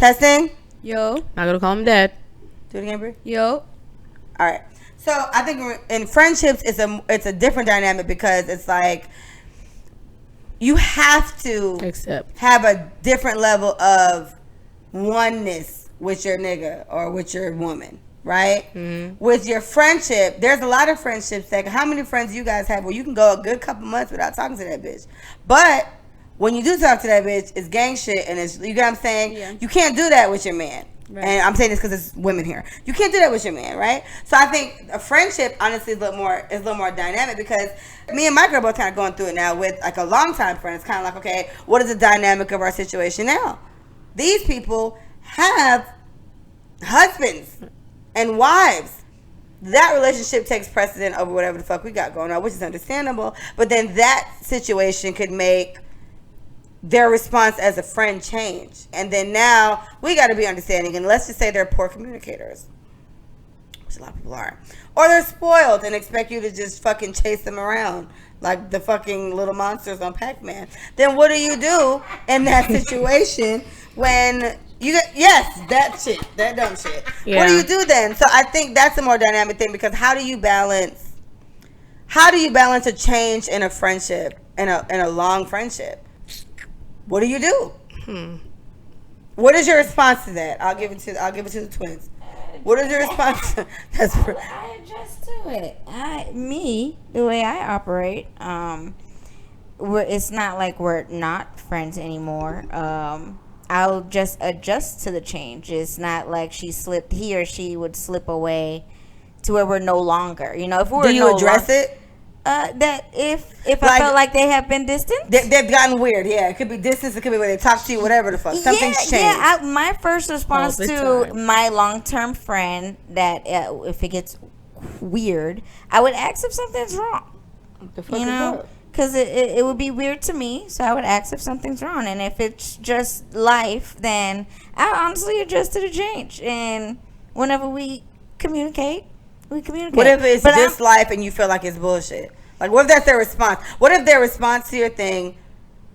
Testing. Yo. Not gonna call him dad. Do it again, Brie. Yo. All right. So I think in friendships, it's a different dynamic because it's like you have to have a different level of oneness with your nigga or with your woman, right? Mm-hmm. With your friendship, there's a lot of friendships that, how many friends you guys have where you can go a good couple months without talking to that bitch, but when you do talk to that bitch, it's gang shit, and it's, you get what I'm saying? Yeah. You can't do that with your man. Right. And I'm saying this because it's women here. You can't do that with your man, right? So I think a friendship, honestly, is a little more dynamic, because me and Mike are both kind of going through it now with like a longtime friend. It's kind of like, okay, what is the dynamic of our situation now? These people have husbands and wives. That relationship takes precedent over whatever the fuck we got going on, which is understandable. But then that situation could make their response as a friend change. And then now we got to be understanding, and let's just say they're poor communicators, which a lot of people are, or they're spoiled and expect you to just fucking chase them around like the fucking little monsters on Pac-Man. Then what do you do in that situation when you get, yes, that shit, that dumb shit. Yeah. What do you do then? So I think that's a more dynamic thing, because how do you balance a change in a friendship, in a long friendship? What do you do? What is your response to that? I'll give it to the twins. What is your response? I adjust to it. The way I operate, it's not like we're not friends anymore. I'll just adjust to the change. It's not like he or she would slip away to where we're no longer. You know, if we're do you address it? That if I felt like they have been distant, they've gotten weird. Yeah, it could be distance. It could be where they talk to you. Whatever the fuck, something's changed. Yeah. My first response to my long-term friend, that if it gets weird, I would ask if something's wrong. What the fuck is up? Because it would be weird to me, so I would ask if something's wrong. And if it's just life, then I honestly adjust to the change. And whenever we communicate. What if it's just life and you feel like it's bullshit? Like, what if that's their response? What if their response to your thing,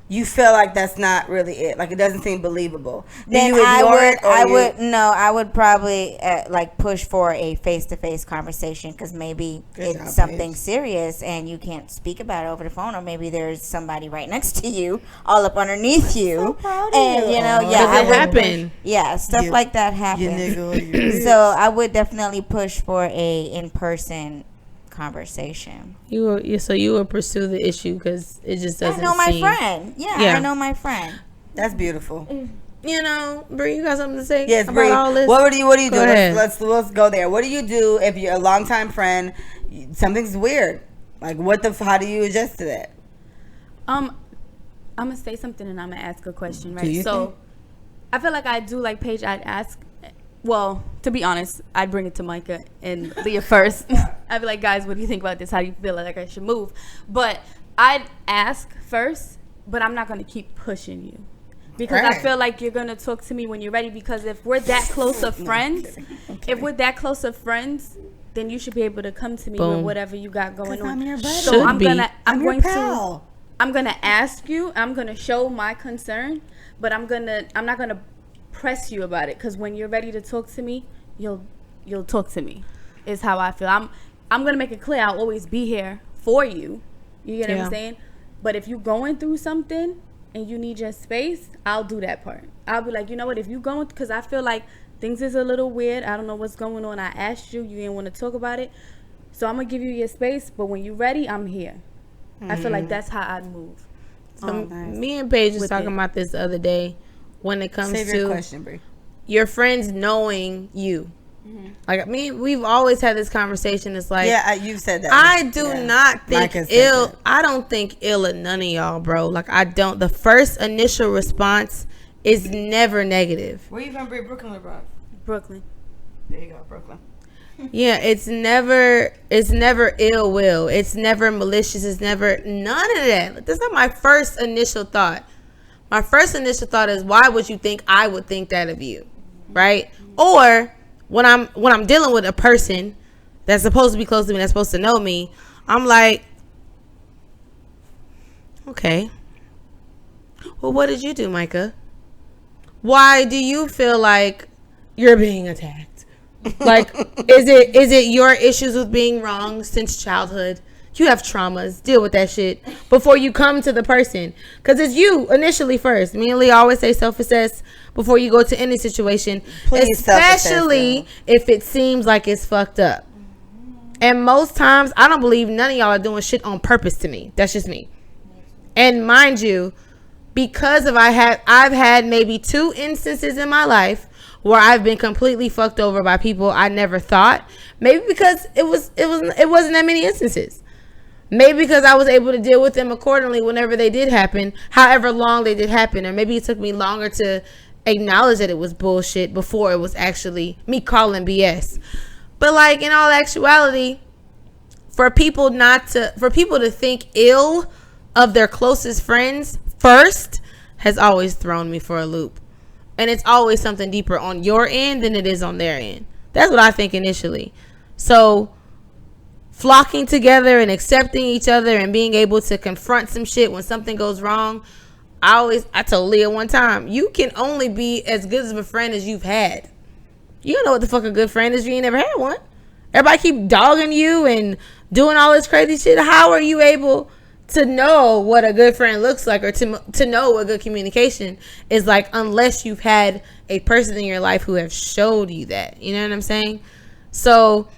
you feel like that's not really it? Like, it doesn't seem believable. Then you ignore it? I would probably push for a face-to-face conversation, because maybe it's something serious and you can't speak about it over the phone, or maybe there's somebody right next to you, all up underneath you. I'm so proud of and you. It happen. Stuff like that happens. So I would definitely push for a in-person conversation. You would pursue the issue because it just doesn't. I know my friend. Yeah, I know my friend. That's beautiful. You know, Brie, you got something to say? Yes, Brie. All this? What do you do? Let's go there. What do you do if you're a longtime friend? Something's weird. Like, how do you adjust to that? I'm gonna say something and I'm gonna ask a question, right? So, I feel like I do like Paige. I'd ask. Well, to be honest, I'd bring it to Micah and Leah first. I'd be like, guys, what do you think about this? How do you feel like I should move? But I'd ask first, but I'm not going to keep pushing you. Because I feel like you're going to talk to me when you're ready. Because if we're that close of friends, then you should be able to come to me with whatever you got going on. I'm your buddy. So I'm gonna ask you. I'm gonna show my concern, but I'm not gonna press you about it, because when you're ready to talk to me, you'll talk to me, is how I feel. I'm gonna make it clear I'll always be here for you. You get what I'm saying? But if you're going through something and you need your space, I'll do that part. I'll be like, you know what, if you going, because I feel like things is a little weird, I don't know what's going on, I asked you didn't want to talk about it, so I'm gonna give you your space, but when you're ready, I'm here. I feel like that's how I'd move. So me and Paige was talking about this the other day. When it comes to your question, Brie. Your friends knowing you. Like, we've always had this conversation. It's like, you said that. I do not think ill. I don't think ill of none of y'all, bro. Like, I don't. The first initial response is never negative. Where you from, Brie? Brooklyn or Bronx? Brooklyn. There you go, Brooklyn. Yeah, it's never ill will. It's never malicious. It's never none of that. That's not my first initial thought. My first initial thought is, why would you think I would think that of you, right? Or when I'm dealing with a person that's supposed to be close to me, that's supposed to know me, I'm like, okay, well, what did you do, Micah? why do you feel like you're being attacked? Like, is it your issues with being wrong since childhood? You have traumas. Deal with that shit before you come to the person. Because it's you initially first. Me and Lee always say self-assess before you go to any situation. Please, especially if it seems like it's fucked up. And most times, I don't believe none of y'all are doing shit on purpose to me. That's just me. And mind you, because I've had maybe 2 instances in my life where I've been completely fucked over by people I never thought. Maybe because it wasn't that many instances. Maybe because I was able to deal with them accordingly whenever they did happen, however long they did happen. Or maybe it took me longer to acknowledge that it was bullshit before it was actually me calling BS. But like, in all actuality, for people to think ill of their closest friends first has always thrown me for a loop. And it's always something deeper on your end than it is on their end. That's what I think initially. So flocking together and accepting each other and being able to confront some shit when something goes wrong. I told Leah one time, you can only be as good of a friend as you've had. You don't know what the fuck a good friend is if you ain't never had one. Everybody keep dogging you and doing all this crazy shit. How are you able to know what a good friend looks like, or to know what good communication is like, unless you've had a person in your life who have showed you that? You know what I'm saying? So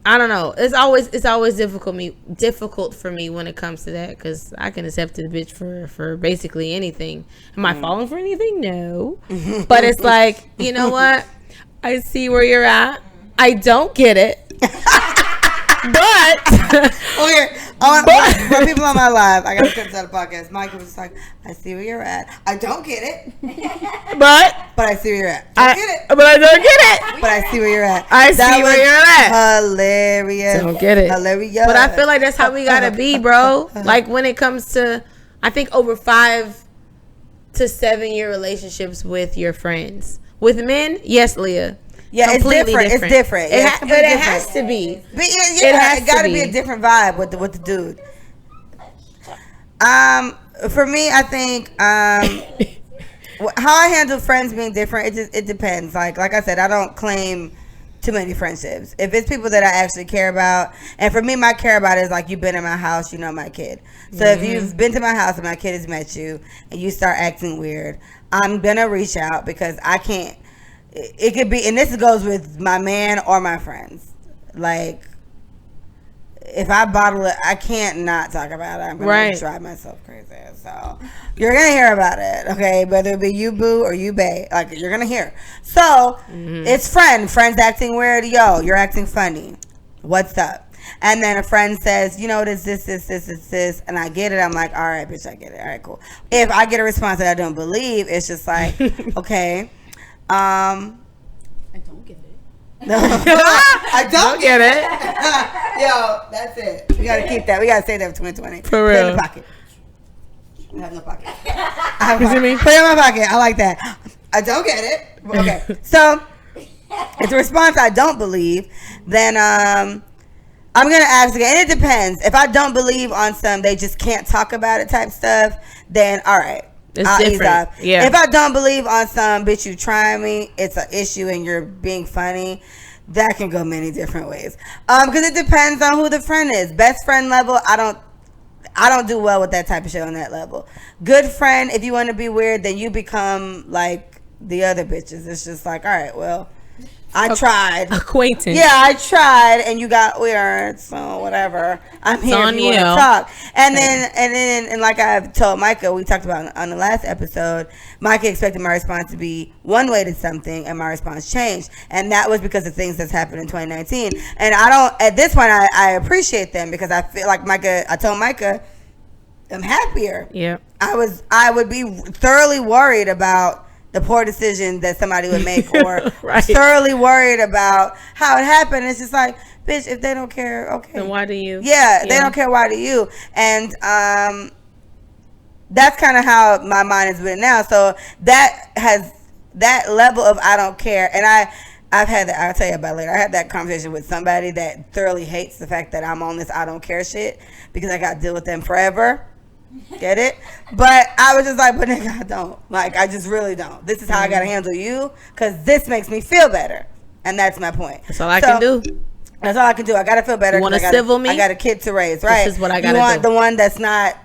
I don't know. It's always difficult for me when it comes to that, because I can accept a bitch for basically anything. Am I falling for anything? No. But it's like, you know what? I see where you're at. I don't get it. But okay, for people on my live, I gotta cut this out of the podcast. Michael was just like, I see where you're at. I don't get it. But I see where you're at. Don't get it. But I don't get it. But I see where you're at. I see where you're at. Hilarious. Don't get it. Hilarious. But I feel like that's how we gotta be, bro. Like, when it comes to, I think, over 5 to 7 year relationships with your friends. With men, yes, Leah. Yeah, it's different. It's different. It has to be. But it got to be a different vibe with the dude. For me, I think how I handle friends being different, it depends. Like I said, I don't claim too many friendships. If it's people that I actually care about, and for me, my care about is like, you've been in my house, you know my kid. So if you've been to my house and my kid has met you and you start acting weird, I'm gonna reach out, because I can't. It could be, and this goes with my man or my friends. Like, if I bottle it, I can't not talk about it. I'm going to drive myself crazy. So, you're going to hear about it, okay? Whether it be you, boo, or you, bae. Like, you're going to hear. So, it's friends acting weird. Yo, you're acting funny. What's up? And then a friend says, you know, this, and I get it. I'm like, all right, bitch, I get it. All right, cool. If I get a response that I don't believe, it's just like, okay. I don't get it. I don't get it. Yo, that's it. We gotta keep that. We gotta say that for 2020. For real. Put it in the pocket. I have no pocket. Put it in my pocket. I like that. I don't get it. Okay. So if the response I don't believe, then I'm gonna ask again. And it depends. If I don't believe on some they just can't talk about it type stuff, then all right. It's different. Yeah. If I don't believe on some, bitch, you trying me, it's an issue and you're being funny, that can go many different ways. Because it depends on who the friend is. Best friend level, I don't do well with that type of shit on that level. Good friend, if you want to be weird, then you become like the other bitches. It's just like, all right, well, I tried. Acquaintance. Yeah, I tried, and you got weird, so whatever. I'm here if you want to talk. And then like I've told Micah, we talked about on the last episode, Micah expected my response to be one way to something, and my response changed. And that was because of things that's happened in 2019. And at this point, I appreciate them, because I feel like I told Micah, I'm happier. Yeah. I would be thoroughly worried about the poor decision that somebody would make, or thoroughly worried about how it happened. It's just like, bitch, if they don't care, okay. Then why do you? Yeah, they don't care, why do you? And that's kind of how my mind is been now. So that level of I don't care. And I've had that, I'll tell you about it later. I had that conversation with somebody that thoroughly hates the fact that I'm on this I don't care shit, because I got to deal with them forever. Get it? But I was just like, but nigga, I don't. Like, I just really don't. This is how I gotta handle you, because this makes me feel better. And that's my point. That's all I can do. That's all I can do. I gotta feel better. You want to civil me? I got a kid to raise, right? This is what I gotta do. You want the one that's not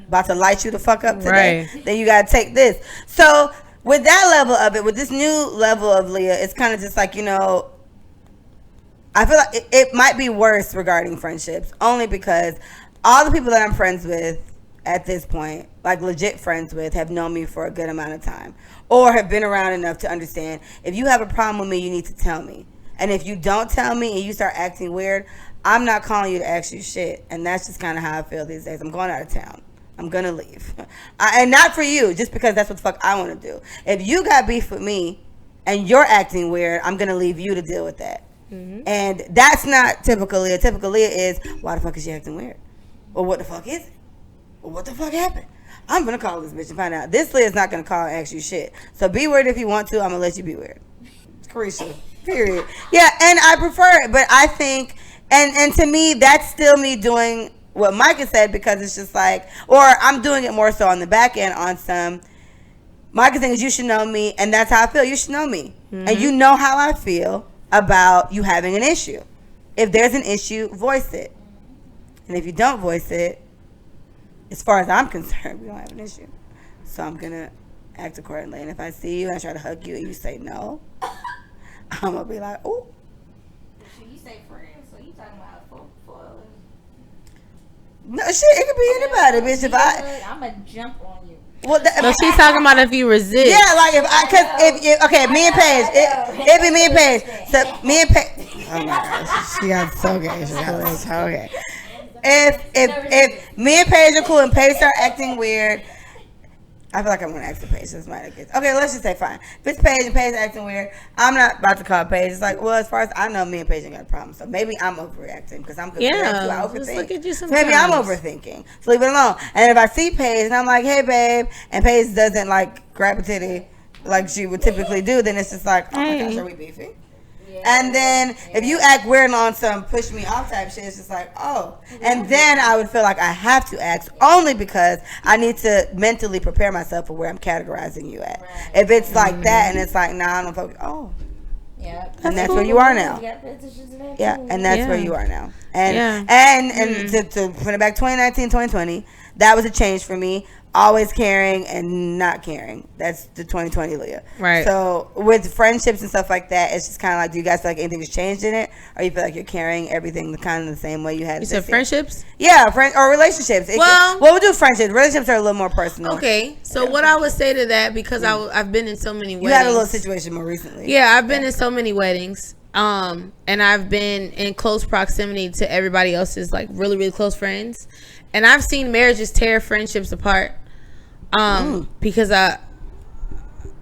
about to light you the fuck up today? Right. Then you gotta take this. So with that level of it, with this new level of Leah, it's kind of just like, you know, I feel like it might be worse regarding friendships, only because all the people that I'm friends with at this point, like legit friends with, have known me for a good amount of time, or have been around enough to understand, if you have a problem with me, you need to tell me. And if you don't tell me and you start acting weird, I'm not calling you to ask you shit. And that's just kind of how I feel these days. I'm going out of town. I'm going to leave. And not for you, just because that's what the fuck I want to do. If you got beef with me and you're acting weird, I'm going to leave you to deal with that. Mm-hmm. And that's not typical Leah. Typical Leah is, why the fuck is she acting weird? Well, what the fuck is it? Well, what the fuck happened? I'm going to call this bitch and find out. This Leah's not going to call and ask you shit. So be weird if you want to. I'm going to let you be weird. It's Carisha. Period. Yeah, and I prefer it. But I think, and to me, that's still me doing what Micah said, because it's just like, or I'm doing it more so on the back end on some, Micah thinks you should know me, and that's how I feel. You should know me. Mm-hmm. And you know how I feel about you having an issue. If there's an issue, voice it. And if you don't voice it, as far as I'm concerned, we don't have an issue. So I'm going to act accordingly. And if I see you and I try to hug you and you say no, I'm going to be like, oh. You say friends, so you talking about for No, shit, it could be anybody, bitch. If I'm going to jump on you. Well, so she's talking about if you resist. Yeah, like if me and Paige, it be me and Paige. So me and Paige. Oh my gosh, she got so gay. She got so gay. If me and Paige are cool and Paige start acting weird, I feel like I'm gonna ask the Paige. This might get okay. Let's just say fine. If it's Paige and Paige acting weird, I'm not about to call Paige. It's like, well, as far as I know, me and Paige ain't got a problem. So maybe I'm overreacting because I'm good. I overthink. Just look at you sometimes. Maybe I'm overthinking. So leave it alone. And if I see Paige and I'm like, hey babe, and Paige doesn't like grab a titty like she would typically do, then it's just like, oh my gosh, are we beefing? And then if you act weird on some push me off type shit, it's just like, oh. And then I would feel like I have to ask, only because I need to mentally prepare myself for where I'm categorizing you at. Right. If it's like that and it's like, nah, I don't focus. Oh. Yeah. And that's where you are now. Yeah, and that's where you are now. And to put it back 2019, 2020, that was a change for me. Always caring and not caring. That's the 2020 Leah. Right. So with friendships and stuff like that, it's just kind of like, do you guys feel like anything has changed in it? Or you feel like you're carrying everything kind of the same way you had it? You said friendships? Yeah, or relationships. Well, we'll do friendships. Relationships are a little more personal. Okay. So what I would say to that, because I've been in so many weddings. You had a little situation more recently. Yeah, I've been in so many weddings. And I've been in close proximity to everybody else's like really, really close friends. And I've seen marriages tear friendships apart. Because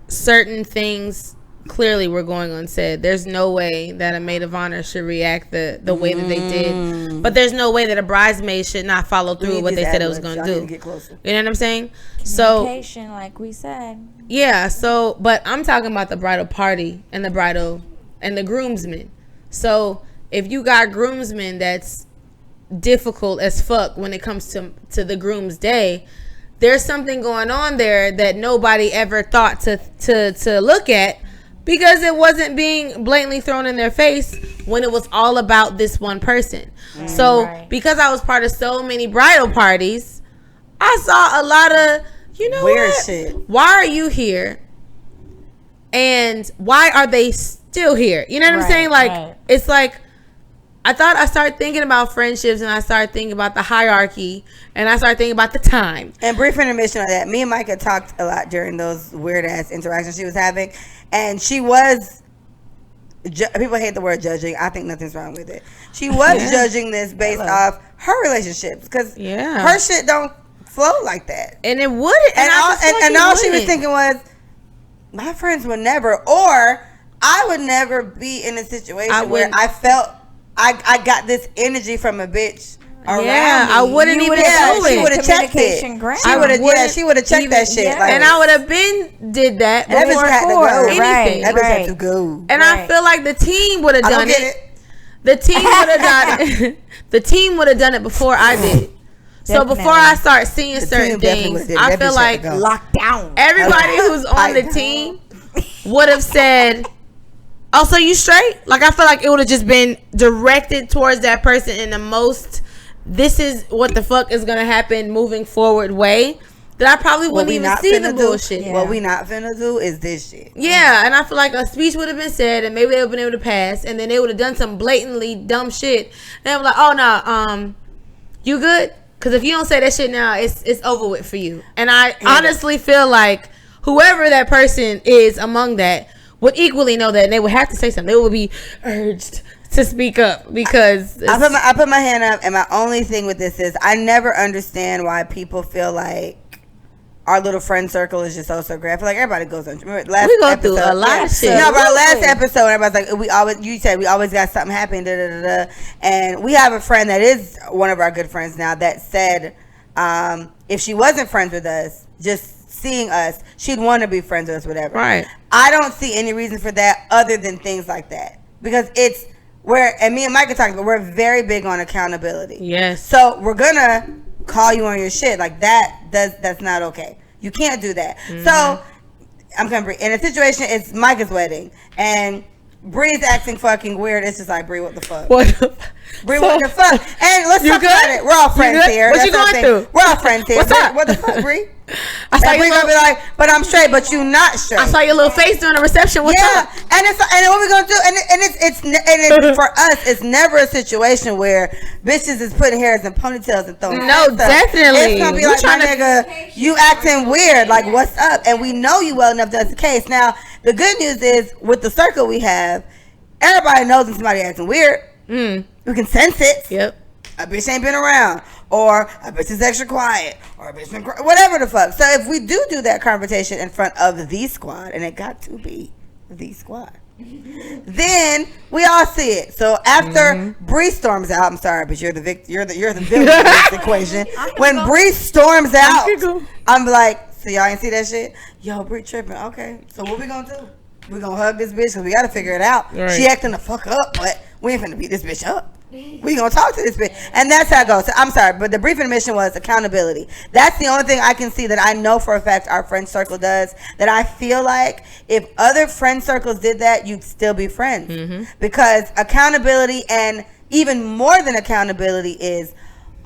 certain things clearly were going unsaid. There's no way that a maid of honor should react the way that they did, but there's no way that a bridesmaid should not follow through with what they said it was going to do. You know what I'm saying? Communication, like we said. Yeah. So, but I'm talking about the bridal party and the groomsmen. So if you got groomsmen that's difficult as fuck when it comes to the groom's day, there's something going on there that nobody ever thought to look at, because it wasn't being blatantly thrown in their face when it was all about this one person. So because I was part of so many bridal parties, I saw a lot of, weird shit. Why are you here? And why are they still here? You know what I'm saying? Like, it's like, I started thinking about friendships, and I started thinking about the hierarchy, and I started thinking about the time. And brief intermission on that. Me and Micah talked a lot during those weird ass interactions she was having, and she was. People hate the word judging. I think nothing's wrong with it. She was judging this based off her relationships, because her shit don't flow like that, and it wouldn't. And all she was thinking was, my friends would never, or I would never be in a situation where I felt. I got this energy from a bitch around me. I wouldn't even do it. She would have checked it. She would have checked that shit. And I would have been did that before anything. That bitch had to go. And I feel like the team would have done it. The team would have done it. The team would have done it before I did. So before I start seeing certain things, I feel like lockdown. Everybody who's on the team would have said, "Oh, so you straight?" Like I feel like it would have just been directed towards that person in the most, "This is what the fuck is gonna happen moving forward" way. That I probably wouldn't even see the bullshit. Yeah. What we not finna do is this shit. Yeah, and I feel like a speech would have been said, and maybe they would have been able to pass, and then they would have done some blatantly dumb shit. And they were like, "Oh no, you good? Because if you don't say that shit now, it's over with for you." And I honestly feel like whoever that person is among that would equally know that, and they would have to say something. They would be urged to speak up because I put my hand up, and my only thing with this is I never understand why people feel like our little friend circle is just so great. I feel like everybody goes on. Remember last we go through a lot of shit. No, but our last episode, everybody's like, you said we always got something happening, and we have a friend that is one of our good friends now that said, if she wasn't friends with us, just seeing us, she'd want to be friends with us, whatever. Right. I don't see any reason for that other than things like that, because it's and me and Mike are talking, but we're very big on accountability. Yes. So we're gonna call you on your shit like that. That's not okay. You can't do that. Mm-hmm. So I'm gonna Brie. In a situation, it's Micah's wedding, and Bree's acting fucking weird. It's just like, Brie, what the fuck? Brie, what the fuck? And let's talk about it. We're all friends here. What you going through? We're all friends here. What's up? What the fuck, Brie? I saw Brie gonna be like, but I'm straight, but you not straight. I saw your little face during the reception. What's up? And what we gonna do? And it's for us, it's never a situation where bitches is putting hairs in ponytails and throwing. No, definitely. It's gonna be like, my nigga, you acting weird. Like, what's up? And we know you well enough that's the case. Now, the good news is with the circle we have, everybody knows when somebody acting weird. We can sense it. Yep. A bitch ain't been around, or a bitch is extra quiet, or a bitch been whatever the fuck. So if we do that conversation in front of the squad, and it got to be the squad, then we all see it. So after Bree storms out, I'm sorry, but you're the villain in this equation. When Bree storms out, I'm like, so y'all ain't see that shit? Yo, Bree tripping. Okay, so what we gonna do? We gonna hug this bitch because we gotta figure it out. Right. She acting the fuck up, but we ain't finna beat this bitch up. We gonna talk to this bitch, and that's how it goes. So, I'm sorry, but the briefing mission was accountability. That's the only thing I can see that I know for a fact our friend circle does. That I feel like if other friend circles did that, you'd still be friends, because accountability, and even more than accountability, is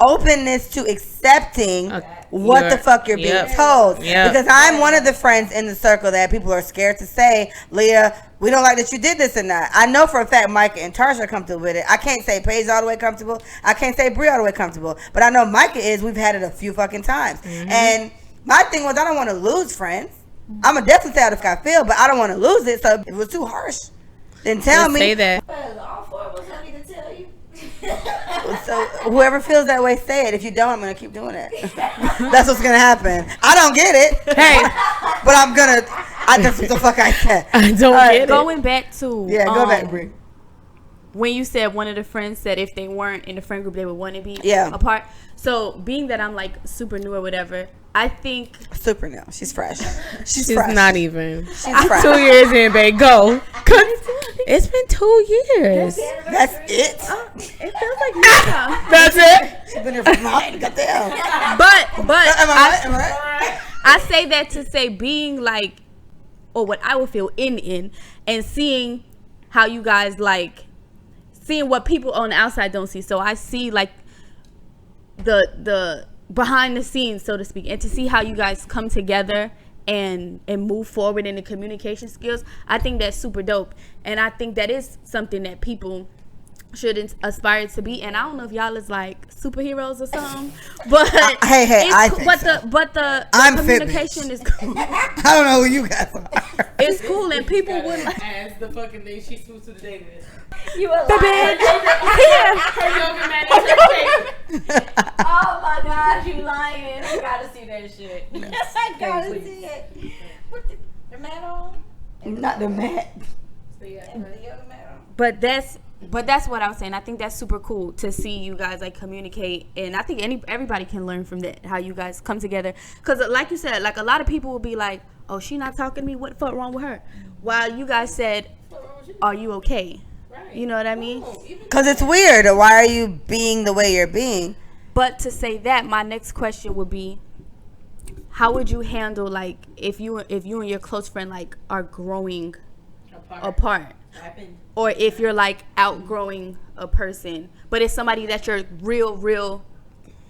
openness to accepting what the fuck you're being told. Because I'm one of the friends in the circle that people are scared to say, Leah, we don't like that you did this or not. I know for a fact Micah and Tarsha are comfortable with it. I can't say Paige all the way comfortable. I can't say Brie all the way comfortable. But I know Micah is. We've had it a few fucking times. And my thing was, I don't want to lose friends. I'm going to definitely say how the fuck I feel, but I don't want to lose it. So if it was too harsh, then tell me. Say that. All four of us don't need to tell you. So whoever feels that way, say it. If you don't, I'm gonna keep doing it. That's what's gonna happen. I don't get it. Hey, but I'm gonna. That's what the fuck I said. I don't get it. Going back to go back, Brie. When you said one of the friends said if they weren't in the friend group, they would want to be apart. So being that I'm like super new or whatever, I think super new. She's fresh. She's fresh. Not even. She's fresh. 2 years in, babe. Go. It's been 2 years. That's it. It feels like now. That's it. She's been here for months. Goddamn. But am I right? I say that to say being like, or what I would feel in, and seeing how you guys like, seeing what people on the outside don't see. So I see like the behind the scenes, so to speak, and to see how you guys come together and move forward in the communication skills. I think that's super dope, and I think that is something that people should aspire to be. And I don't know if y'all is like superheroes or something, but hey, I think but the communication is cool. I don't know who you guys are. It's cool, and people would like as the fucking thing she moved to the database. You alive? Her yoga mat is her tape. Oh my gosh, you lying! I gotta see that shit. I gotta see it. Put the mat on. Not the mat. The yoga mat on. But that's what I was saying. I think that's super cool to see you guys like communicate, and I think everybody can learn from that, how you guys come together. Because like you said, like a lot of people will be like, "Oh, she not talking to me. What the fuck wrong with her?" While you guys said, "Are you okay?" You know what I mean? Because it's weird. Why are you being the way you're being? But to say that, my next question would be, how would you handle like if you and your close friend like are growing apart? Or if you're like outgrowing a person, but it's somebody that you're real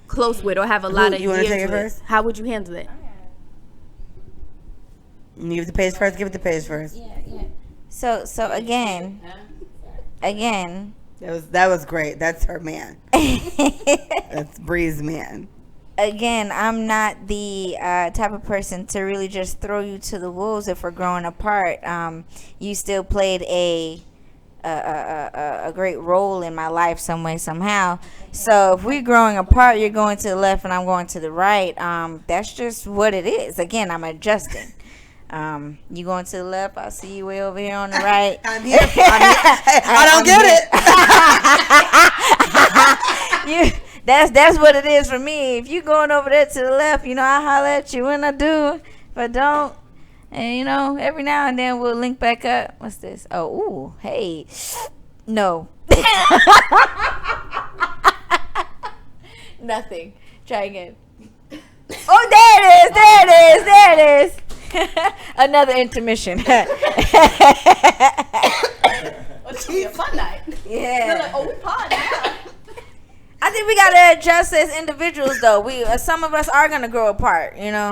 close with or have a lot of you want to years take it with. first? How would you handle it? You give it to Paige first. Give it to Paige first. Yeah. So again. That was great. That's her man. That's Bree's man. Again, I'm not the type of person to really just throw you to the wolves if we're growing apart. You still played a great role in my life some way, somehow. So if we're growing apart, you're going to the left and I'm going to the right. That's just what it is. Again, I'm adjusting. You going to the left, I'll see you way over here on the right. I'm here. I don't get it. That's what it is for me. If you going over there to the left, I holler at you when I do. If I don't, and every now and then we'll link back up. What's this? Oh, ooh, hey, no, nothing. Try again. Oh, there it is. Another intermission. It's gonna be a fun night. Yeah. Like, we pod now. I think we gotta adjust as individuals, though. Some of us are gonna grow apart, Okay.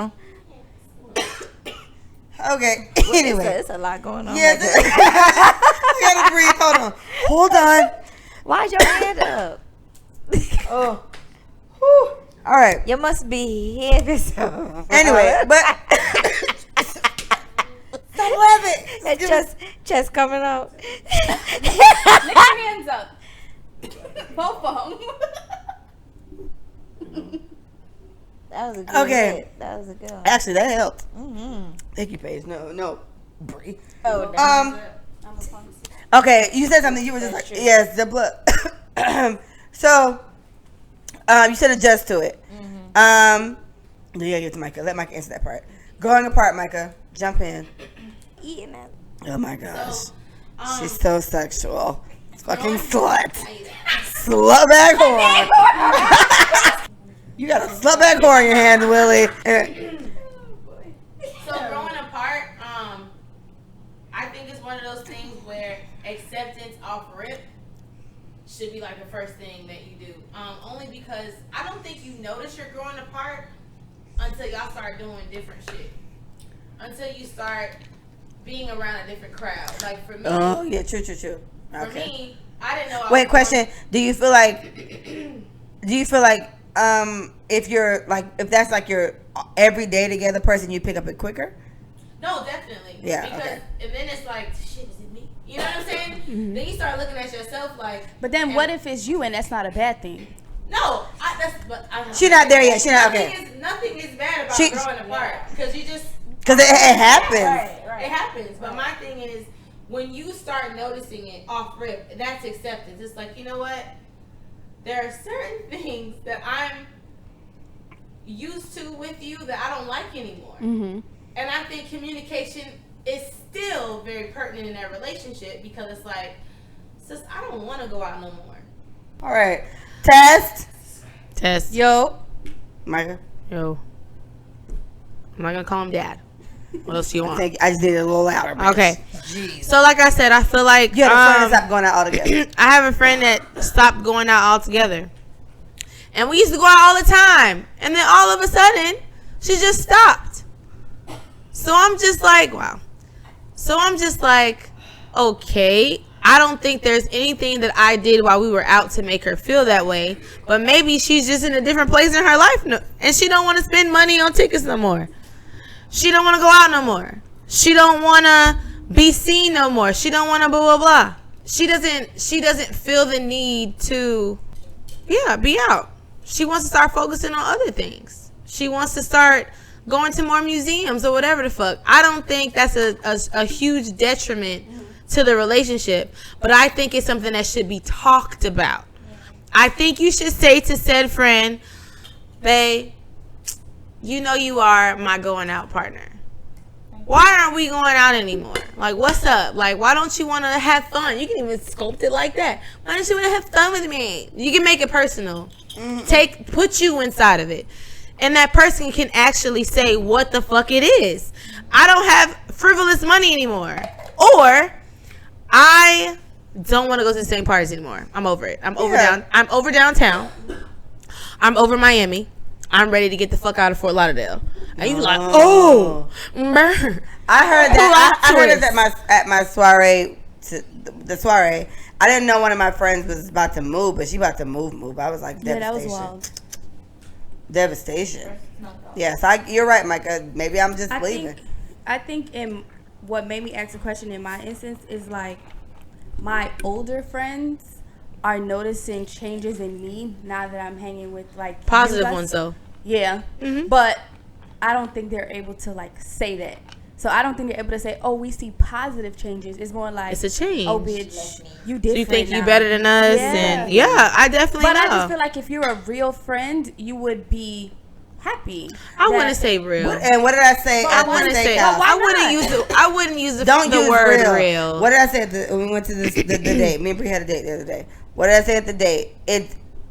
Anyway, it's a lot going on. Yeah. Right there. I gotta breathe. Hold on. Why's your hand up? Oh. Whew. All right. You must be heavy. Anyway, but stop laughing. Chest coming out. Lift your hands up. Both of them. That was a good Okay. hit. That was a good one. Actually, that helped. Mm-hmm. Thank you, Paige. No, Brie. Oh, Okay, you said something. You were just like, yes, the blood. So, you said adjust to it. Mm-hmm. You gotta give it to Micah. Let Micah answer that part. Growing apart, Micah. Jump in. Eating it. Oh my gosh, she's so sexual. Fucking slut. Slut bag whore. You got a slut bag whore in your hand, Willie. So growing apart, I think it's one of those things where acceptance off rip should be like the first thing that you do. Only because I don't think you notice you're growing apart until y'all start doing different shit. Until you start being around a different crowd. Like for me. Oh yeah, true. Okay. For me, I didn't know. Wait, question. Do you feel like if you're like, if that's like your everyday together person, you pick up it quicker? No, definitely. Yeah. Because Okay. and then it's like, shit, is it me? You know what I'm saying? Mm-hmm. Then you start looking at yourself like. But then what if it's you and that's not a bad thing? No, She's not there yet. She's not okay. Nothing is bad about growing apart because you just. Because it happens. Right. It happens. But my thing is, when you start noticing it off rip, that's acceptance. It's like, you know what? There are certain things that I'm used to with you that I don't like anymore. Mm-hmm. And I think communication is still very pertinent in that relationship because it's like, sis, I don't want to go out no more. All right. Test. Yo. Micah. Yo. I'm not going to call him dad. What else do you want? I just did it a little louder. Bitch. Okay. Jeez. So like I said, I feel like You have a friend that stopped going out altogether. I have a friend that stopped going out altogether. And we used to go out all the time. And then all of a sudden, she just stopped. So I'm just like, wow. So I'm just like, okay. I don't think there's anything that I did while we were out to make her feel that way. But maybe she's just in a different place in her life. And she don't want to spend money on tickets no more. She don't want to go out no more. She don't want to be seen no more. She don't want to blah, blah, blah. She doesn't feel the need to, be out. She wants to start focusing on other things. She wants to start going to more museums or whatever the fuck. I don't think that's a huge detriment to the relationship, but I think it's something that should be talked about. I think you should say to said friend, babe, you know you are my going out partner. why aren't we going out anymore? Like, what's up? Like, why don't you want to have fun? You can even sculpt it like that. Why don't you want to have fun with me? You can make it personal. Put you inside of it. And that person can actually say what the fuck it is. I don't have frivolous money anymore. Or I don't want to go to the same parties anymore. I'm over it. I'm over downtown. I'm over Miami. I'm ready to get the fuck out of Fort Lauderdale. And you like, oh, burn. I heard that. I heard it at my soiree. The soiree. I didn't know one of my friends was about to move, but she about to move. I was like, devastation. Yeah, that was wild. Devastation. Yes, you're right, Micah. Maybe I'm just leaving. I think in what made me ask the question in my instance is like my older friends are noticing changes in me now that I'm hanging with like positive ones though. Yeah. Mm-hmm. But I don't think they're able to like say that. So I don't think they're able to say, "Oh, we see positive changes." It's more like it's a change. Oh, bitch, you different. So you think now. You better than us? Yeah. And yeah, I definitely. But know. I just feel like if you're a real friend, you would be happy. I want to say real. And what did I say? I want to say. I wouldn't use the word real. What did I say when we went to the date? Me and Brie had a date the other day. What did I say at the date?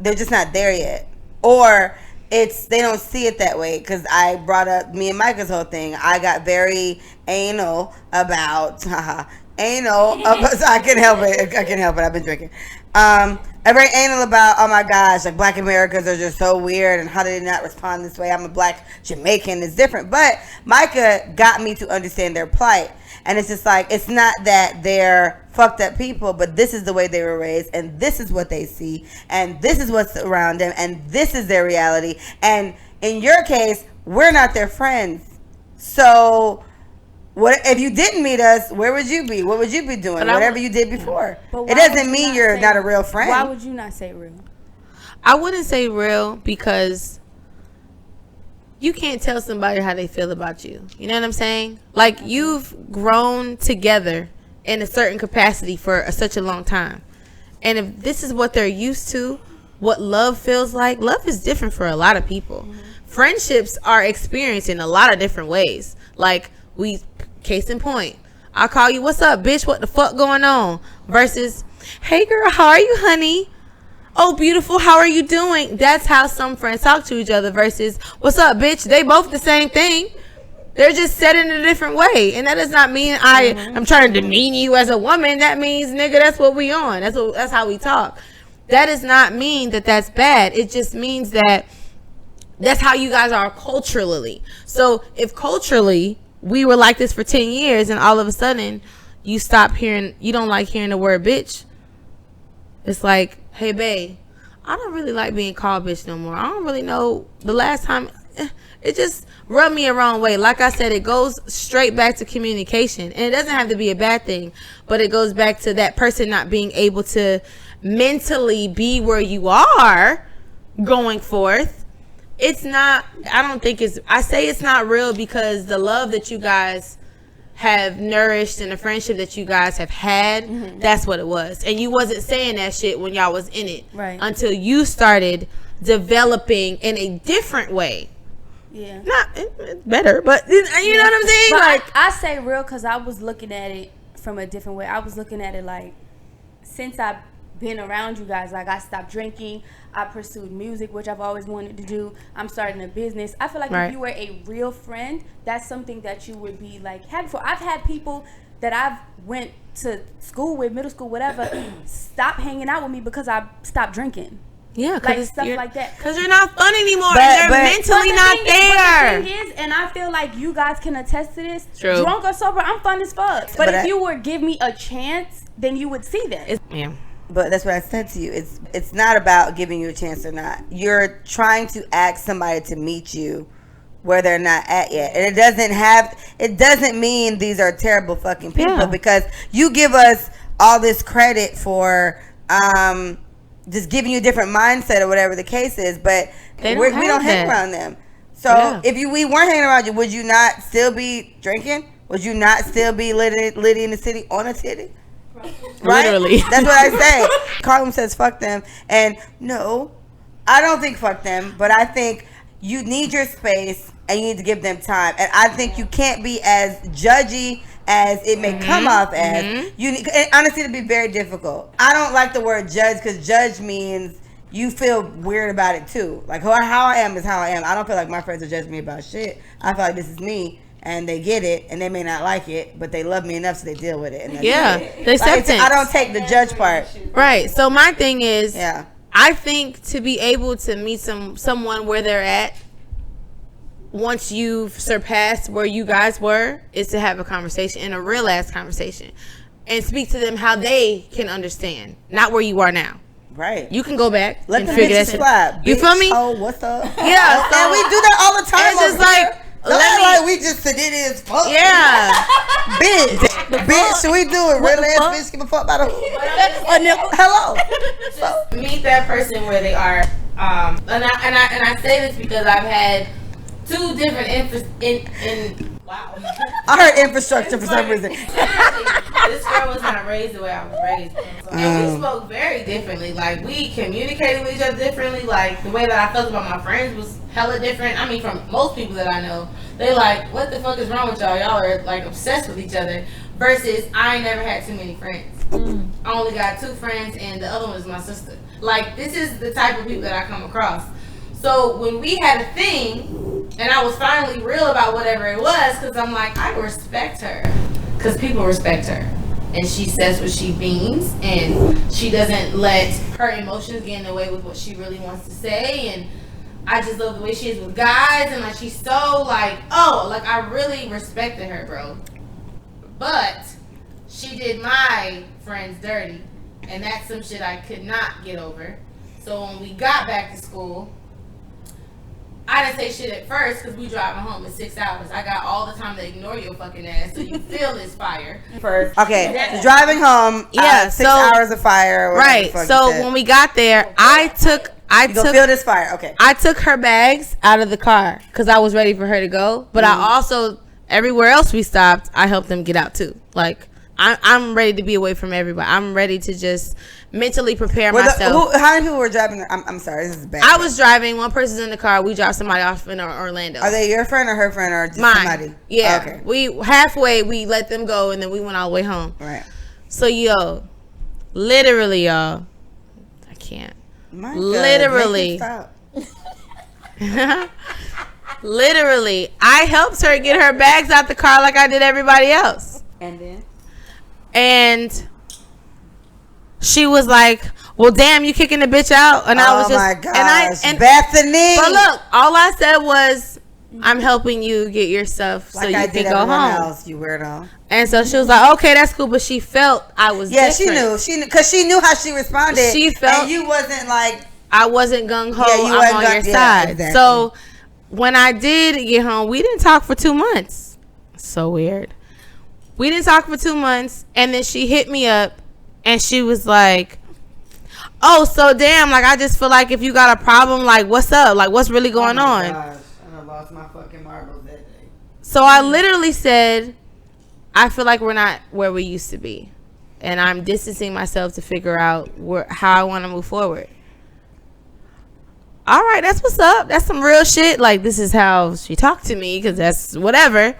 They're just not there yet, or they don't see it that way. Because I brought up me and Micah's whole thing. I got very anal about so I can help it. I've been drinking. I'm very anal about, oh my gosh, like Black Americans are just so weird, and how did they not respond this way? I'm a Black Jamaican, it's different. But Micah got me to understand their plight. And it's just like, it's not that they're fucked up people, but this is the way they were raised, and this is what they see, and this is what's around them, and this is their reality. And in your case, we're not their friends. So what if you didn't meet us? Where would you be? What would you be doing? Whatever you did before. It doesn't mean you're not a real friend. Why would you not say real? I wouldn't say real because you can't tell somebody how they feel about you. You know what I'm saying? Like, you've grown together in a certain capacity for such a long time. And if this is what they're used to, what love feels like, love is different for a lot of people. Mm-hmm. Friendships are experienced in a lot of different ways. Like, case in point, I'll call you, what's up, bitch? What the fuck going on? Versus, hey girl, how are you, honey? Oh, beautiful, how are you doing? That's how some friends talk to each other versus, what's up, bitch? They both the same thing. They're just said in a different way. And that does not mean I'm trying to demean you as a woman. That means, nigga, that's what we on. That's how we talk. That does not mean that that's bad. It just means that that's how you guys are culturally. So if culturally we were like this for 10 years and all of a sudden you don't like hearing the word bitch. It's like, hey, babe, I don't really like being called bitch no more. I don't really know the last time. It just rubbed me a wrong way. Like I said, it goes straight back to communication. And it doesn't have to be a bad thing, but it goes back to that person not being able to mentally be where you are going forth. It's not, I say it's not real because the love that you guys have nourished and the friendship that you guys have had, that's what it was. And you wasn't saying that shit when y'all was in it. Right. Until you started developing in a different way. Yeah. It's better, but you know what I'm saying? But like I say real because I was looking at it from a different way. I was looking at it like, since I've been around you guys, like I stopped drinking, I pursued music, which I've always wanted to do. I'm starting a business. I feel like if you were a real friend, that's something that you would be like happy for. I've had people that I've went to school with, middle school, whatever, stop hanging out with me because I stopped drinking. Yeah, like stuff like that. Because you're not fun anymore. But mentally not there. But the thing is, and I feel like you guys can attest to this. True. Drunk or sober, I'm fun as fuck. But if you would give me a chance, then you would see that. But that's what I said to you. It's not about giving you a chance or not. You're trying to ask somebody to meet you where they're not at yet. And it doesn't mean these are terrible fucking people because you give us all this credit for just giving you a different mindset or whatever the case is, but we don't hang around them. So if we weren't hanging around you, would you not still be drinking? Would you not still be litty in the city on a titty? Right? Literally. That's what I say. Carlin says fuck them. And no, I don't think fuck them, but I think you need your space and you need to give them time. And I think you can't be as judgy as it may come off as. You need, and honestly, it'd be very difficult. I don't like the word judge because judge means you feel weird about it too. Like how I am is how I am. I don't feel like my friends are judging me about shit. I feel like this is me. And they get it, and they may not like it, but they love me enough, so they deal with it. And the acceptance. I don't take the judge part. Right. So my thing is, I think to be able to meet someone where they're at, once you've surpassed where you guys were, is to have a conversation, and a real ass conversation, and speak to them how they can understand, not where you are now. Right. You can go back. Let and figure that shit out. You feel me? Oh, what's up? Yeah. And we do that all the time. It's just like. Like we just did it as fuck. Yeah. bitch, should we do it? Real ass bitch, give a fuck about a hello. So, meet that person where they are. And I say this because I've had two different wow. I heard infrastructure for some reason. This girl was not raised the way I was raised. And we spoke very differently. Like, we communicated with each other differently. Like, the way that I felt about my friends was hella different. I mean, from most people that I know, they like, what the fuck is wrong with y'all? Y'all are, like, obsessed with each other. Versus, I never had too many friends. I only got 2 friends, and the other one is my sister. Like, this is the type of people that I come across. So when we had a thing, and I was finally real about whatever it was, because I'm like, I respect her. Because people respect her. And she says what she means, and she doesn't let her emotions get in the way with what she really wants to say. And I just love the way she is with guys, and like, she's so like, oh, like, I really respected her, bro. But she did my friends dirty, and that's some shit I could not get over. So when we got back to school, I didn't say shit at first because we driving home in 6 hours. I got all the time to ignore your fucking ass, so you feel this fire. First. Okay, driving home, 6 hours of fire. Right. So when we got there, I took feel this fire. Okay. I took her bags out of the car because I was ready for her to go. But I also, everywhere else we stopped, I helped them get out too. Like, I'm ready to be away from everybody. I'm ready to just mentally prepare myself. How many people were driving? I'm sorry, this is bad. I was driving. One person's in the car. We dropped somebody off in Orlando. Are they your friend or her friend or just mine? Somebody? Yeah. Okay. We halfway we let them go, and then we went all the way home. Right. So literally, y'all, I can't. My God, literally. Literally, I helped her get her bags out the car like I did everybody else. And she was like, well, damn, you kicking the bitch out? And I was just, my gosh, and Bethany. But look, all I said was, I'm helping you get your stuff so you can go home. Else, you weirdo. And so she was like, okay, that's cool. But she felt I was different. She knew. Because she knew how she responded. She felt. And you wasn't like. I wasn't gung-ho. I'm on your side. Exactly. So when I did get home, we didn't talk for 2 months. So weird. We didn't talk for 2 months, and then she hit me up, and she was like, oh, so damn, like, I just feel like if you got a problem, like, what's up? Like, what's really going on? Gosh, I lost my fucking marbles that day. So I literally said, I feel like we're not where we used to be, and I'm distancing myself to figure out how I want to move forward. All right, that's what's up. That's some real shit. Like, this is how she talked to me, because that's whatever.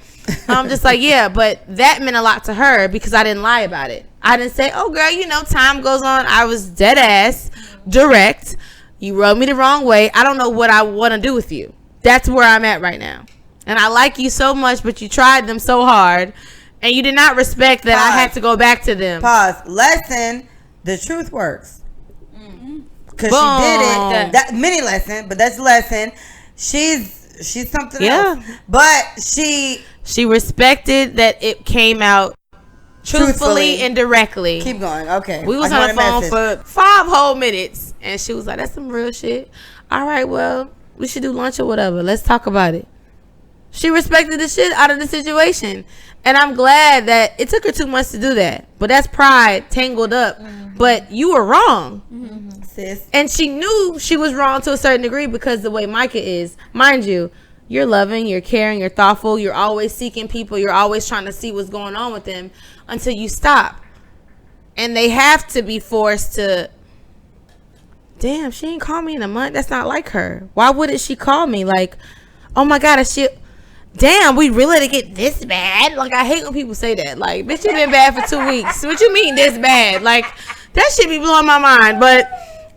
I'm just like, yeah, but that meant a lot to her because I didn't lie about it. I didn't say, oh, girl, time goes on. I was dead ass, direct. You rubbed me the wrong way. I don't know what I want to do with you. That's where I'm at right now. And I like you so much, but you tried them so hard, and you did not respect that I had to go back to them. Lesson, the truth works. Because she did it. That mini lesson, but that's a lesson. She's something else. But she respected that it came out truthfully and directly. Keep going. Okay. We was on the phone for 5 whole minutes, and she was like, that's some real shit. All right, well, we should do lunch or whatever. Let's talk about it. She respected the shit out of the situation. And I'm glad that it took her 2 months to do that. But that's pride tangled up. Mm-hmm. But you were wrong. Mm-hmm. Sis. And she knew she was wrong to a certain degree because the way Micah is. Mind you, you're loving, you're caring, you're thoughtful. You're always seeking people. You're always trying to see what's going on with them until you stop. And they have to be forced to, damn, she ain't called me in a month. That's not like her. Why wouldn't she call me? Like, oh my God, is she... damn, we really to get this bad? Like, I hate when people say that. Like, bitch, you been bad for 2 weeks. What you mean this bad? Like, that shit be blowing my mind. But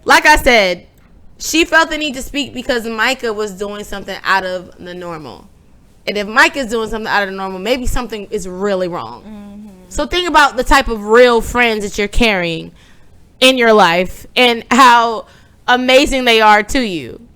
like I said, she felt the need to speak because Micah was doing something out of the normal. And if Micah's doing something out of the normal, maybe something is really wrong. Mm-hmm. So think about the type of real friends that you're carrying in your life and how amazing they are to you.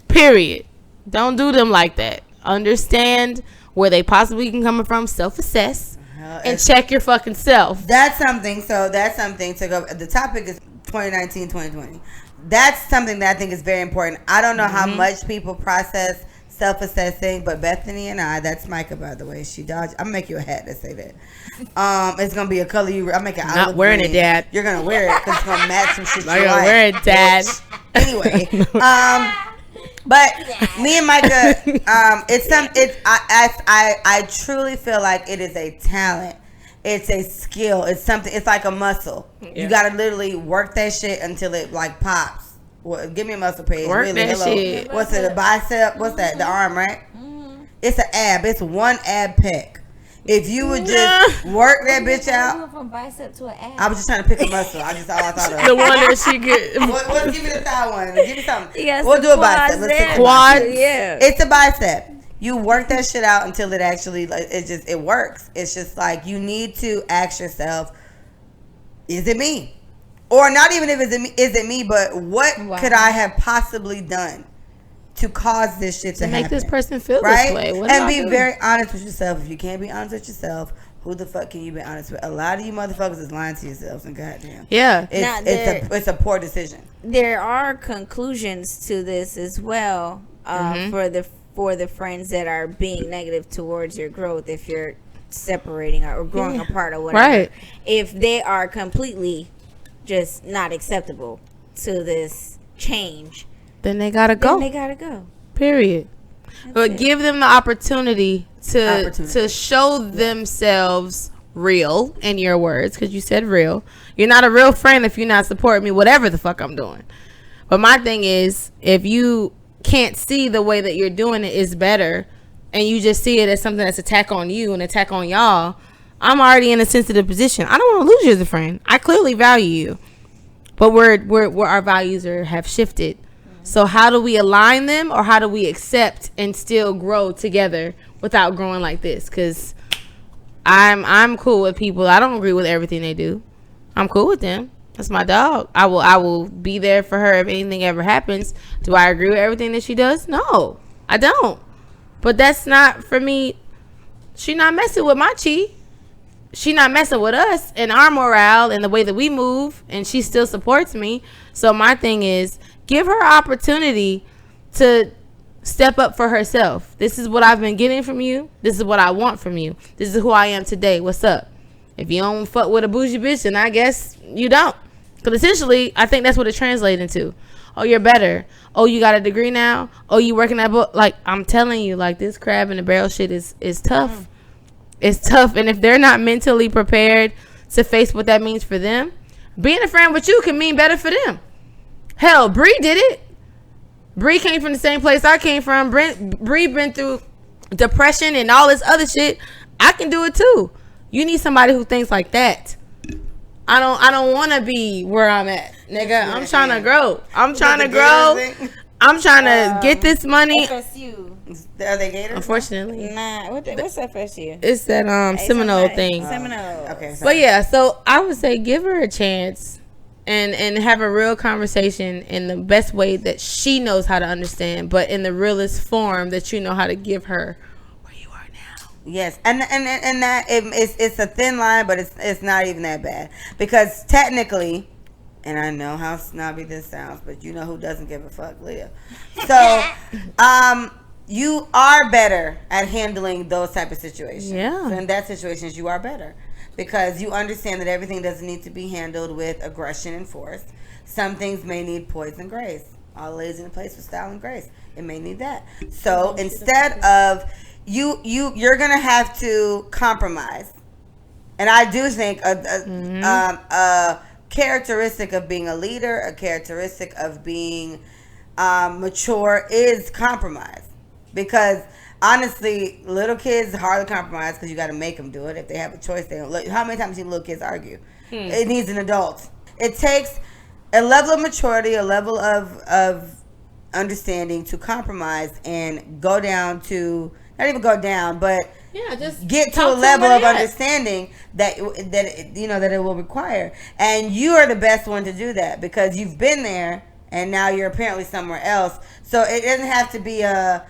Period. Don't do them like that. Understand where they possibly can come from, self-assess, and check your fucking self. That's something. So that's something to go. The topic is 2019, 2020. That's something that I think is very important. I don't know how much people process self-assessing, but Bethany and I, that's Micah, by the way. She dodged. I'm gonna make you a hat that say that. It's gonna be a color you. I'm making. Not wearing green. It, Dad. You're gonna wear it because it's gonna match some shit. I'm gonna wear it, Dad. Anyway, but me and Micah, I truly feel like it is a talent. It's a skill. It's something. It's like a muscle. Yeah. You gotta literally work that shit until it like pops. Well, give me a muscle, Paige. Work really, that shit. What's it? A bicep? What's that? The arm, right? Mm-hmm. It's an ab. It's one ab pec. If you would just work that bitch out. From bicep to an ab. I was just trying to pick a muscle. All I thought of. The one that she could. Give me the thigh one. Give me something. We'll do a bicep. Let's take quads. Yeah. It's a bicep. You work that shit out until it actually, like, it works. It's just like you need to ask yourself, is it me? Or not even if is it me, but what could I have possibly done to cause this shit to happen? Make this person feel right? this way. And be very honest with yourself. If you can't be honest with yourself, who the fuck can you be honest with? A lot of you motherfuckers is lying to yourselves, and goddamn. Yeah. It's a poor decision. There are conclusions to this as well for the friends that are being negative towards your growth if you're separating or growing apart or whatever. Right. If they are completely just not acceptable to this change, then they gotta go. Period. But give them the opportunity to show themselves real, in your words, because you said real. You're not a real friend if you're not supporting me, whatever the fuck I'm doing. But my thing is, if you can't see the way that you're doing it is better, and you just see it as something that's attack on you and attack on y'all, I'm already in a sensitive position. I don't want to lose you as a friend. I clearly value you, but where our values have shifted. So how do we align them, or how do we accept and still grow together without growing like this? Because I'm cool with people. I don't agree with everything they do. I'm cool with them. That's my dog. I will be there for her if anything ever happens. Do I agree with everything that she does? No, I don't. But that's not for me. She not messing with my chi. She not messing with us and our morale and the way that we move, and she still supports me. So my thing is, give her opportunity to step up for herself. This is what I've been getting from you. This is what I want from you. This is who I am today. What's up? If you don't fuck with a bougie bitch, then I guess you don't. Because essentially, I think that's what it translates into. Oh, you're better. Oh, you got a degree now. Oh, you working that book. Like, I'm telling you, like, this crab in the barrel shit is tough. It's tough. And if they're not mentally prepared to face what that means for them, being a friend with you can mean better for them. Hell, Brii did it. Brii came from the same place I came from. Brii been through depression and all this other shit. I can do it too. You need somebody who thinks like that. I don't want to be where I'm at, nigga. I'm trying to grow. I'm trying to get this money. FSU. Are they Gators? Unfortunately. Nah. What's FSU? It's that Seminole thing. Seminole. Okay. Sorry. But yeah, so I would say give her a chance and have a real conversation in the best way that she knows how to understand, but in the realest form that you know how to give her. Yes, and that it's a thin line, but it's not even that bad, because technically, and I know how snobby this sounds, but you know who doesn't give a fuck, Leah. So, you are better at handling those type of situations. Yeah. So in that situations, you are better, because you understand that everything doesn't need to be handled with aggression and force. Some things may need poise and grace. All ladies in a place with style and grace. It may need that. So instead of you're gonna have to compromise, and I do think a characteristic of being a leader, a characteristic of being mature, is compromise. Because honestly, little kids hardly compromise because you got to make them do it. If they have a choice, they don't. Look, how many times do little kids argue? It needs an adult. It takes a level of maturity, a level of understanding to compromise and go down to, not even go down, but just get to a level of understanding that it will require. And you are the best one to do that because you've been there and now you're apparently somewhere else. So it doesn't have to be a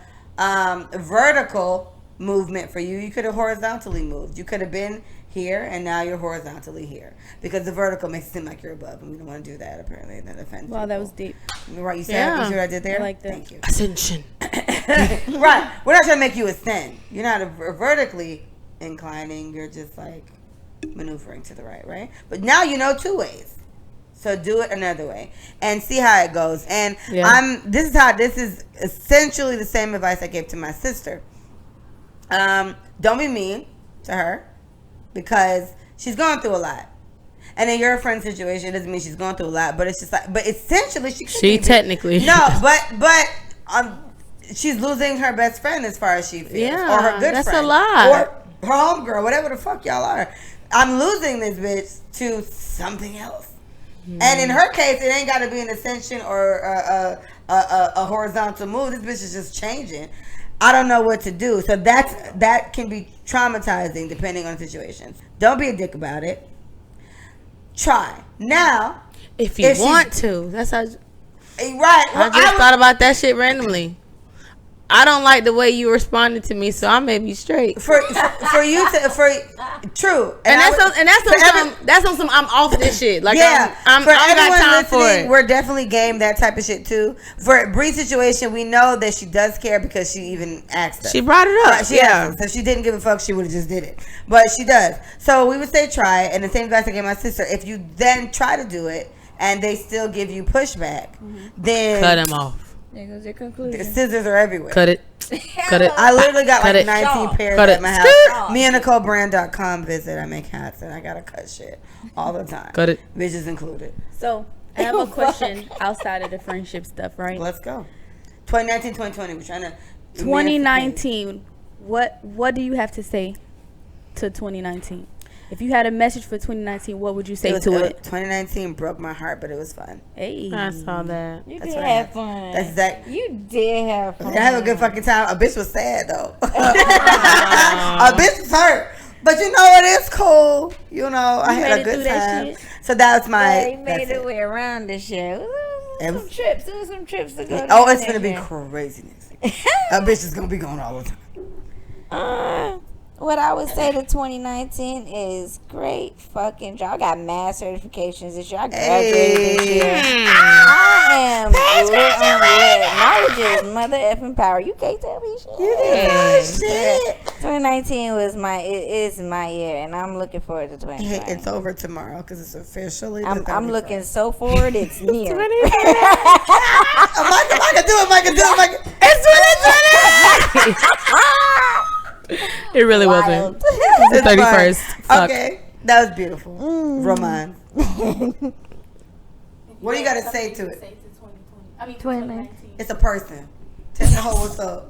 vertical movement for you. You could have horizontally moved. You could have been here and now you're horizontally here because the vertical makes it seem like you're above and we don't want to do that apparently. That offends people. That was deep. Right, you see what I did there? I like that. Thank you. Ascension. Right, we're not trying to make you ascend. You're not vertically inclining, you're just like maneuvering to the right? But now you know 2 ways, so do it another way and see how it goes. And this is essentially the same advice I gave to my sister. Don't be mean to her because she's going through a lot. And in your friend's situation, it doesn't mean she's going through a lot, but it's just like, but essentially she technically but she's losing her best friend as far as she feels, or her good friend, a lot, or her homegirl, whatever the fuck y'all are. I'm losing this bitch to something else, and in her case, it ain't got to be an ascension or a horizontal move. This bitch is just changing. I don't know what to do, so that can be traumatizing depending on the situation. Don't be a dick about it. Try now if you want to. That's how. Right. Well, I just thought about that shit randomly. I don't like the way you responded to me, so I may be straight. For you to true, and that's on some I'm off this shit. Like I'm for I got time for it. We're definitely game that type of shit too. For Bree's situation, we know that she does care because she even asked us. She brought it up. Right, she asked us. So if she didn't give a fuck, she would have just did it. But she does. So we would say try, and the same advice I gave my sister. If you then try to do it and they still give you pushback, then cut them off. There goes your conclusion. The scissors are everywhere. Cut it. I literally got like 19 pairs at my house. MeAndNicoleBrand.com visit. I make hats and I gotta cut shit all the time. Cut it. Bitches included. So I have a question outside of the friendship stuff, right? Let's go. 2019, 2020. We're trying to. 2019. What do you have to say to 2019? If you had a message for 2019, what would you say to it? 2019 broke my heart, but it was fun. Hey, I saw that. You did have fun. That's exactly. You did have fun. I had a good fucking time. A bitch was sad though. A bitch was hurt, but you know it is cool. You know I had a good time. So that was my. You made it way around this year. It was some trips to go. Oh, it's gonna be craziness. A bitch is gonna be going all the time. What I would say to 2019 is great fucking job. I got mad certifications this year. I graduated this year. I am lit on lit. Knowledge is mother effing power. You can't tell me shit. You did shit. 2019 is my year, and I'm looking forward to 2020. It's over tomorrow because it's officially. I'm looking so forward. It's near. Micah, do it. It's 2020. It really wasn't. It's the 31st. Okay, that was beautiful. Roman. What do you got to say to it? 2019. It's a person. Tell the whole what's up.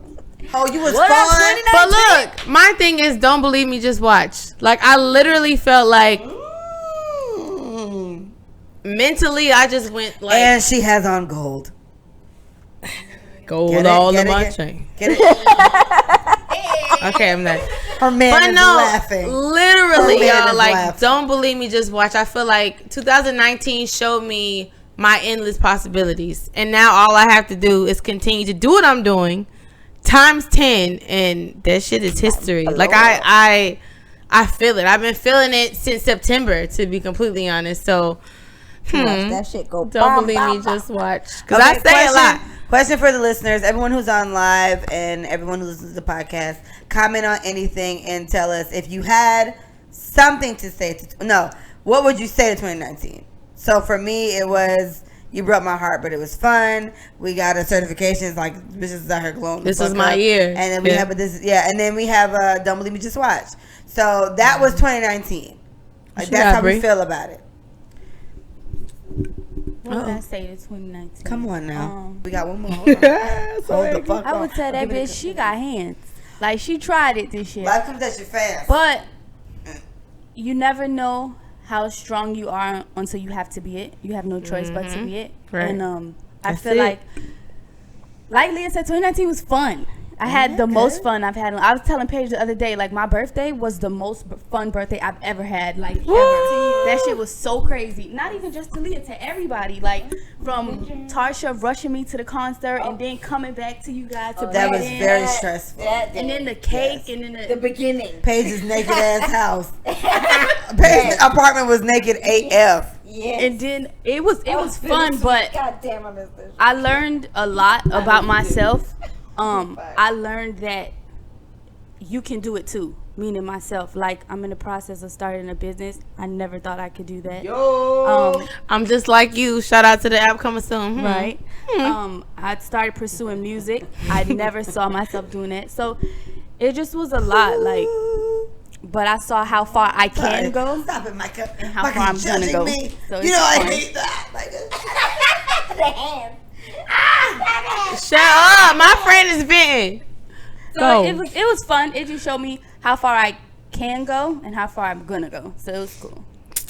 Oh, you was fun. But look, my thing is, don't believe me, just watch. Like, I literally felt like mentally, I just went like. And she has on gold. Gold all in my chain. Get it? Okay, I'm not. Her man is laughing. Literally, y'all, like, laughing. Don't believe me, just watch. I feel like 2019 showed me my endless possibilities. And now all I have to do is continue to do what I'm doing times 10. And that shit is history. Like, I feel it. I've been feeling it since September, to be completely honest. So, that shit go. Don't believe me, just watch. Because I say a lot. Question for the listeners, everyone who's on live and everyone who listens to the podcast, comment on anything and tell us if you had something to say. What would you say to 2019? So for me, it was, you broke my heart, but it was fun. We got a certification. It's like, bitches is out here glowing. This is my year. And then we have and then we have Don't Believe Me, Just Watch. So that was 2019. Like, that's how we feel about it. What would I say to 2019? Come on now. We got one more. Hold the fuck I would tell that bitch she got hands. Like, she tried it this year. Life comes at you fast. But you never know how strong you are until you have to be it. You have no choice but to be it. Right. And I feel like Leah said, 2019 was fun. I had the most fun I've had. I was telling Paige the other day, like, my birthday was the most fun birthday I've ever had. Like, ever. That shit was so crazy. Not even just to Leah, to everybody. Like, from Tarsha rushing me to the concert and then coming back to you guys to that was very stressful. And then the cake and then the beginning. Paige's naked ass house. Paige's apartment was naked AF. Yes. And then it was fun, but God damn, I missed this. I learned a lot about myself. I learned that you can do it too, meaning myself. Like, I'm in the process of starting a business. I never thought I could do that. I'm just like you. Shout out to the app coming soon. Right. I started pursuing music. I never saw myself doing that. So it just was a lot. Like, but I saw how far I can go. Stop it, Micah. And how far I'm gonna go. Me. So You know I fun. hate that. Micah. The hand. Shut up. My friend is venting. So it was fun. It just showed me how far I can go and how far I'm gonna go. So it was cool.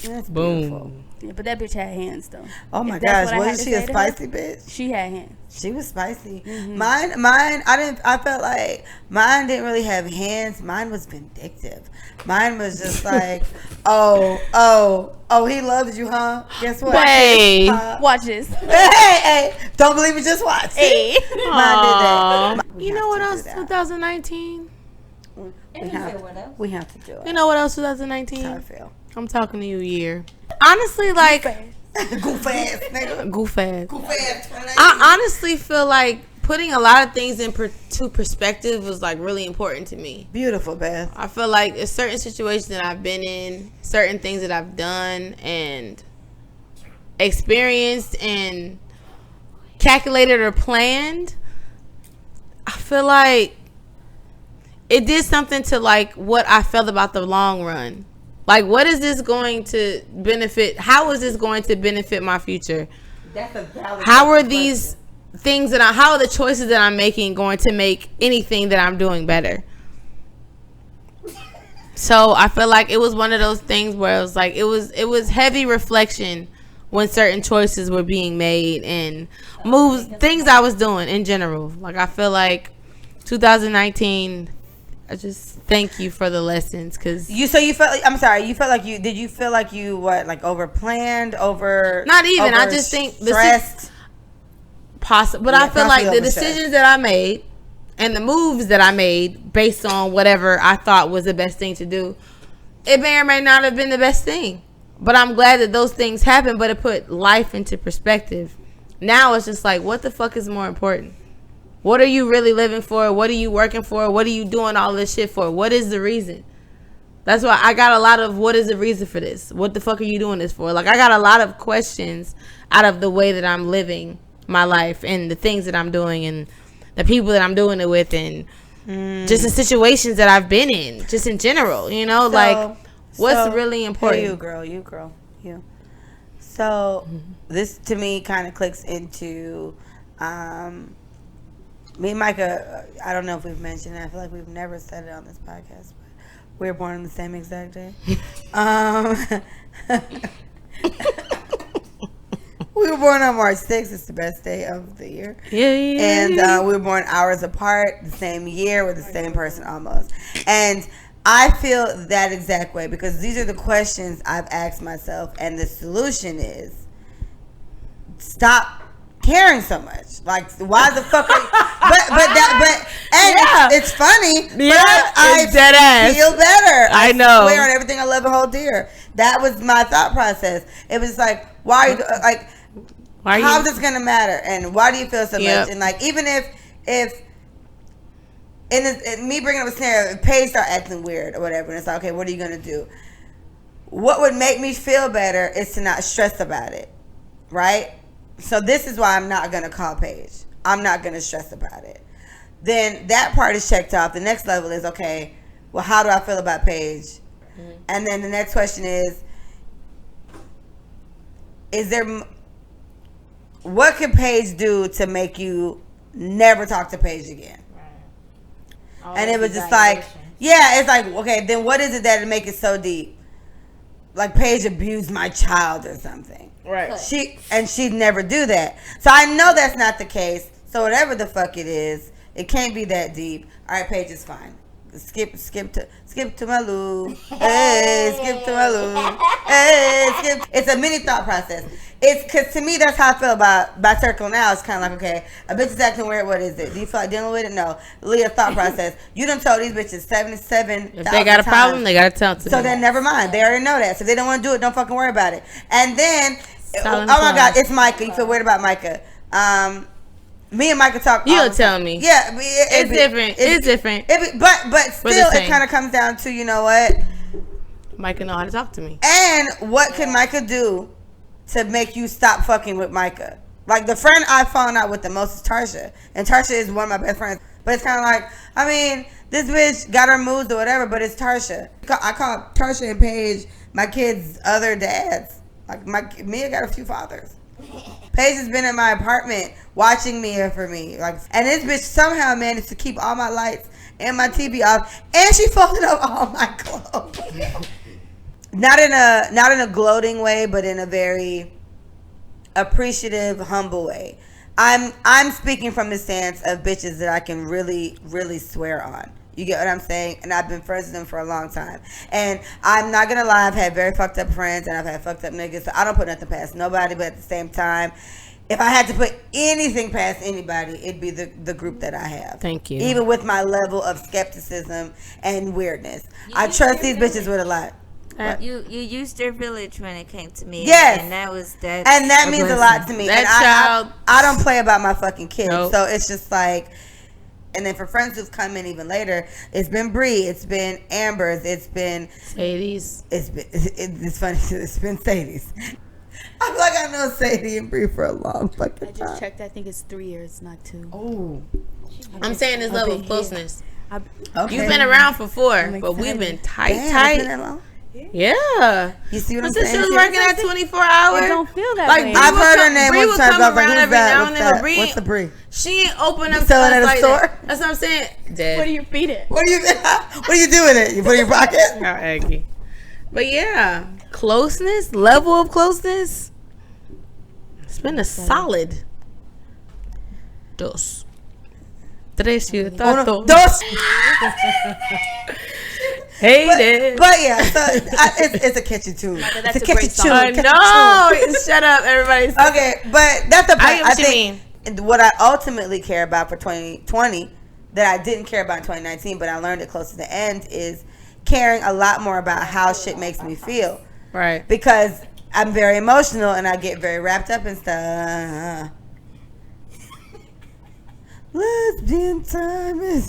That's Boom. beautiful. Yeah, but that bitch had hands though. Oh my If that's gosh, what I had wasn't to she a say to spicy her, bitch? She had hands. She was spicy. Mine, I felt like mine didn't really have hands. Mine was vindictive. Mine was just like, oh, he loves you, huh? Guess what? Hey. Watch this. Hey, don't believe it, just watch. Hey. Mine did that. You know what else? 2019. We have to do it. You know what else? That's how I 2019. feel. I'm talking to you, year. Honestly, like Goof ass, nigga. goof ass. Goof ass. I honestly feel like putting a lot of things into perspective was like really important to me. Beautiful, Beth. I feel like there's certain situations that I've been in, certain things that I've done and experienced and calculated or planned. I feel like it did something to like what I felt about the long run. Like, what is this going to benefit? How is this going to benefit my future? That's a valid How are these things how are the choices that I'm making going to make anything that I'm doing better? So I feel like it was one of those things where it was like it was heavy reflection when certain choices were being made and moves, things I was doing in general. Like, I feel like 2019, I just thank you for the lessons, because you felt like, I'm sorry, you felt like did you feel like you over planned, not even, I just think stressed, possible, but I feel like the decisions that I made and the moves that I made based on whatever I thought was the best thing to do, it may or may not have been the best thing, but I'm glad that those things happened. But it put life into perspective. Now it's just like, what the fuck is more important? What are you really living for? What are you working for? What are you doing all this shit for? What is the reason? That's why I got a lot of, what is the reason for this? What the fuck are you doing this for? Like, I got a lot of questions out of the way that I'm living my life and the things that I'm doing and the people that I'm doing it with and just the situations that I've been in, just in general, you know? What's really important? Hey, you girl. So this to me kind of clicks into me and Micah. I don't know if we've mentioned it. I feel like we've never said it on this podcast, but we were born on the same exact day. We were born on March 6th. It's the best day of the year. And we were born hours apart, the same year, with the same person almost. And I feel that exact way because these are the questions I've asked myself, and the solution is stop caring so much. Like, why the fuck? It's funny. Yeah, but I dead ass. feel better. I know. Swear on everything I love and hold dear. That was my thought process. It was like, why are you like? How's this gonna matter? And why do you feel so much? And like, even if me bringing up a scenario, if Paige start acting weird or whatever, and it's like, okay, what are you gonna do? What would make me feel better is to not stress about it, right? So this is why I'm not gonna call Paige. I'm not gonna stress about it. Then that part is checked off. The next level is, okay, well, how do I feel about Paige? Mm-hmm. And then the next question is there, what can Paige do to make you never talk to Paige again? and it was just like, yeah, it's like, okay, then what is it that make it so deep? Like Paige abused my child or something. Right. She'd never do that. So I know that's not the case. So whatever the fuck it is, it can't be that deep. All right, Paige is fine. Skip to my loo. Hey, skip to my loo. Hey, skip. It's a mini thought process. It's because to me that's how I feel about Circle now. It's kind of like, okay, a bitch is acting weird. What is it? Do you feel like dealing with it? No. Leah thought process. You done told these bitches 77. If they got a problem, they gotta tell it to so me. then never mind. They already know that. So if they don't want to do it, don't fucking worry about it. And then, oh my God, it's Micah. You feel weird about Micah. Me and Micah talk. You'll tell me. Yeah, it's different. It's different. But still, it kind of comes down to, you know what? Micah know how to talk to me. And what can Micah do to make you stop fucking with Micah? Like, the friend I've fallen out with the most is Tarsha. And Tarsha is one of my best friends. But it's kind of like, I mean, this bitch got her moods or whatever, but it's Tarsha. I call Tarsha and Paige my kids' other dads. Like, Mia got a few fathers. Paige has been in my apartment watching Mia for me. Like, and this bitch somehow managed to keep all my lights and my TV off, and she folded up all my clothes. Not in a gloating way, but in a very appreciative, humble way. I'm speaking from the stance of bitches that I can really, really swear on. You get what I'm saying? And I've been friends with them for a long time. And I'm not going to lie, I've had very fucked up friends and I've had fucked up niggas. So I don't put nothing past nobody. But at the same time, if I had to put anything past anybody, it'd be the group that I have. Thank you. Even with my level of skepticism and weirdness. I trust these bitches with a lot. You used your village when it came to me. Yes. And that means a lot to me. That and child. I don't play about my fucking kids. Nope. So it's just like... And then for friends who've come in even later, it's been Brii, it's been Amber's, it's been Sadie's. It's funny, it's been Sadie's. I feel like I've known Sadie and Brii for a long fucking time. I just checked. I think it's 3 years, not 2. Oh, I'm saying this level of closeness. okay. You've been around for 4, but we've been tight. Been that long? Yeah. You see what I'm Since saying? she was working at 24 hours. It don't feel that Like, way. I've heard her name Brii one would time. come I was like, around who's every that? now and then, but Brii, What's the Brii? she ain't open up. Selling at a like store? that. That's what I'm saying. Dead. What do you feed it? What do you do with it? You put it in your pocket? How eggy. But yeah, closeness, level of closeness. It's been a solid. Dos. Tres y tato. Dos. Hate it. But yeah, so it's a catchy tune. That's It's a great song. No, shut up, everybody. Okay, but that's the point. I get what you mean. What I ultimately care about for 2020 that I didn't care about in 2019, but I learned it close to the end, is caring a lot more about how shit makes me feel. Right. Because I'm very emotional and I get very wrapped up in stuff. Lesbian time is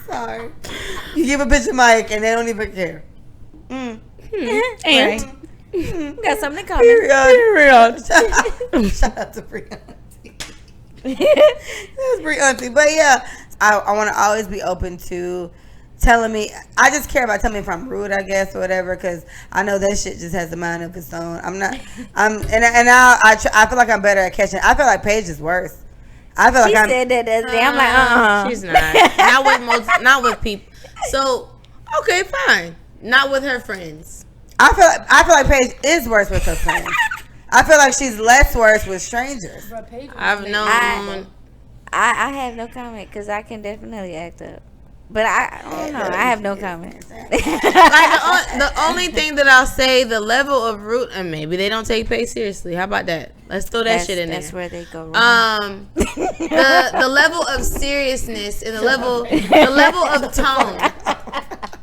sorry. You give a bitch a mic and they don't even care. And got something coming. period. Shout out to Brii Auntie. That's Brii Auntie. But yeah, I want to always be open to telling me. I just care about telling me if I'm rude, I guess, or whatever, because I know that shit just has a mind of its own. I feel like I'm better at catching. I feel like Paige is worse. I feel like said that the other day. I'm like, She's not. Not with people. So, okay, fine. Not with her friends. I feel like Paige is worse with her friends. I feel like she's less worse with strangers. I've known. I have no comment because I can definitely act up. But I don't know. I have no comment. Like the only thing that I'll say, the level of root, and maybe they don't take Paige seriously. How about that? Let's throw that shit in there. That's where they go wrong. The level of seriousness and the level of tone.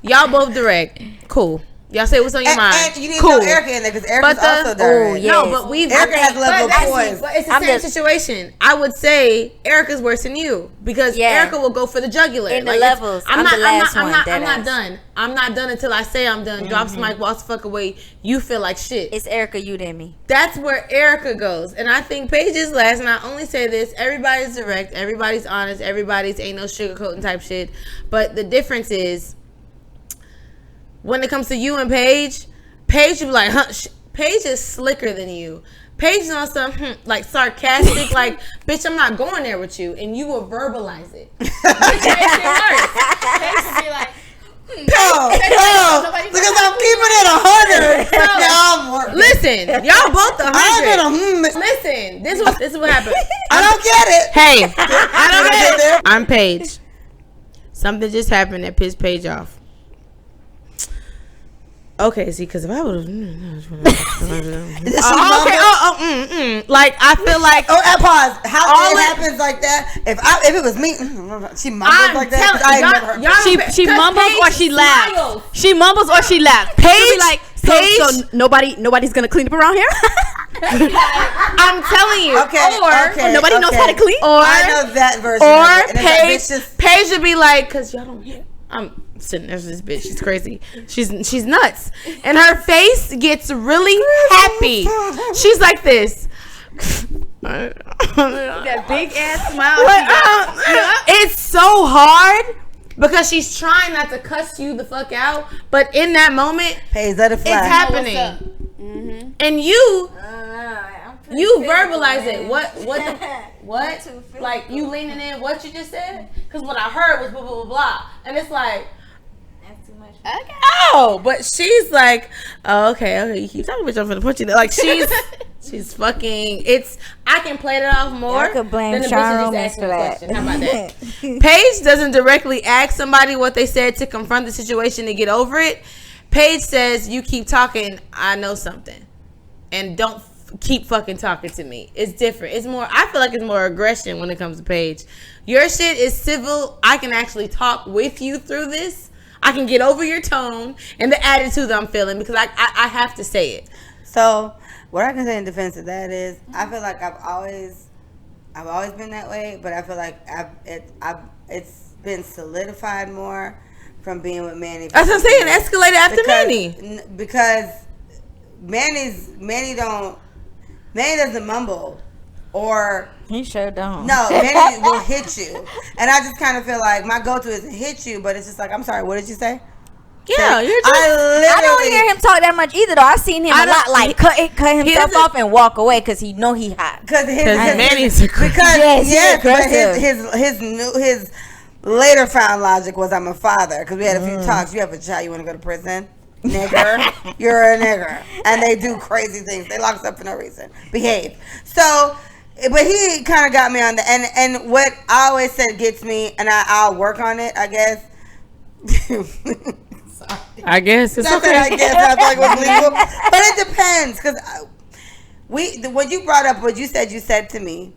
Y'all both direct. Cool. Y'all say what's on your mind. And you need cool. to throw Erica in there because Erica's also direct. No, but we've Erica has level of poise. But it's the same situation. I would say Erica's worse than you because Erica will go for the jugular. In the levels, I'm the last one. I'm not done. I'm not done until I say I'm done. Drops mic, walks the fuck away. You feel like shit. It's Erica, you than me. That's where Erica goes. And I think Paige is last. And I only say this: everybody's direct, everybody's honest, everybody's ain't no sugarcoating type shit. But the difference is, when it comes to you and Paige will be like, Paige is slicker than you. Paige on some like sarcastic, like, bitch, I'm not going there with you, and you will verbalize it. Which makes it worse. Paige would be like, because I'm keeping it 100. Listen, y'all both 100. Listen, this is what happened. I don't get it. Hey, I don't get it. I'm Paige. Something just happened that pissed Paige off. Okay, see, because if I would have, like I feel like pause. How it happens like that? If it was me, she mumbles like that. She mumbles or she laughs. She mumbles or she laughs. Paige, like, so nobody's gonna clean up around here. I'm telling you. Or nobody knows how to clean. Or I know that version. Or Paige would be like, because y'all don't hear. I'm sitting there with this bitch. She's crazy. She's nuts. And her face gets really happy. She's like this. That big ass smile. It's so hard because she's trying not to cuss you the fuck out, but in that moment, Paige, let it fly. it's happening. Mm-hmm. And you verbalize it. What? Like, you leaning in what you just said? Because what I heard was blah, blah, blah, blah. And it's like, that's too much. Okay. Oh, but she's like, oh, okay, you keep talking, bitch, I'm finna put you there. Like, she's fucking, I can play that off more. I could blame than the Sean bitch Romans just for that. question. How about that? Paige doesn't directly ask somebody what they said to confront the situation and get over it. Paige says, you keep talking, I know something. And don't keep fucking talking to me. It's different. It's more, I feel like it's more aggression when it comes to Paige. Your shit is civil. I can actually talk with you through this. I can get over your tone and the attitude that I'm feeling because I have to say it. So what I can say in defense of that is I feel like I've always been that way, but I feel like it's been solidified more from being with Manny. That's what I'm saying. Escalated after Manny. Because Manny doesn't mumble, or he sure don't. No, Manny will hit you, and I just kind of feel like my go-to is to hit you, but it's just like, I'm sorry, what did you say? Yeah, you're just. I don't hear him talk that much either, though. I've seen him a lot, like cut himself off and walk away because he know he hot. Because Manny's aggressive. But his later found logic was, I'm a father, because we had a few talks. You have a child, you want to go to prison? Nigger, you're a nigger. And they do crazy things. They lock us up for no reason. Behave. So, but he kind of got me on the, and what I always said gets me, and I'll work on it, I guess. Sorry. I guess it's Not okay. that I guess I thought it was legal, but it depends, because what you brought up, what you said to me,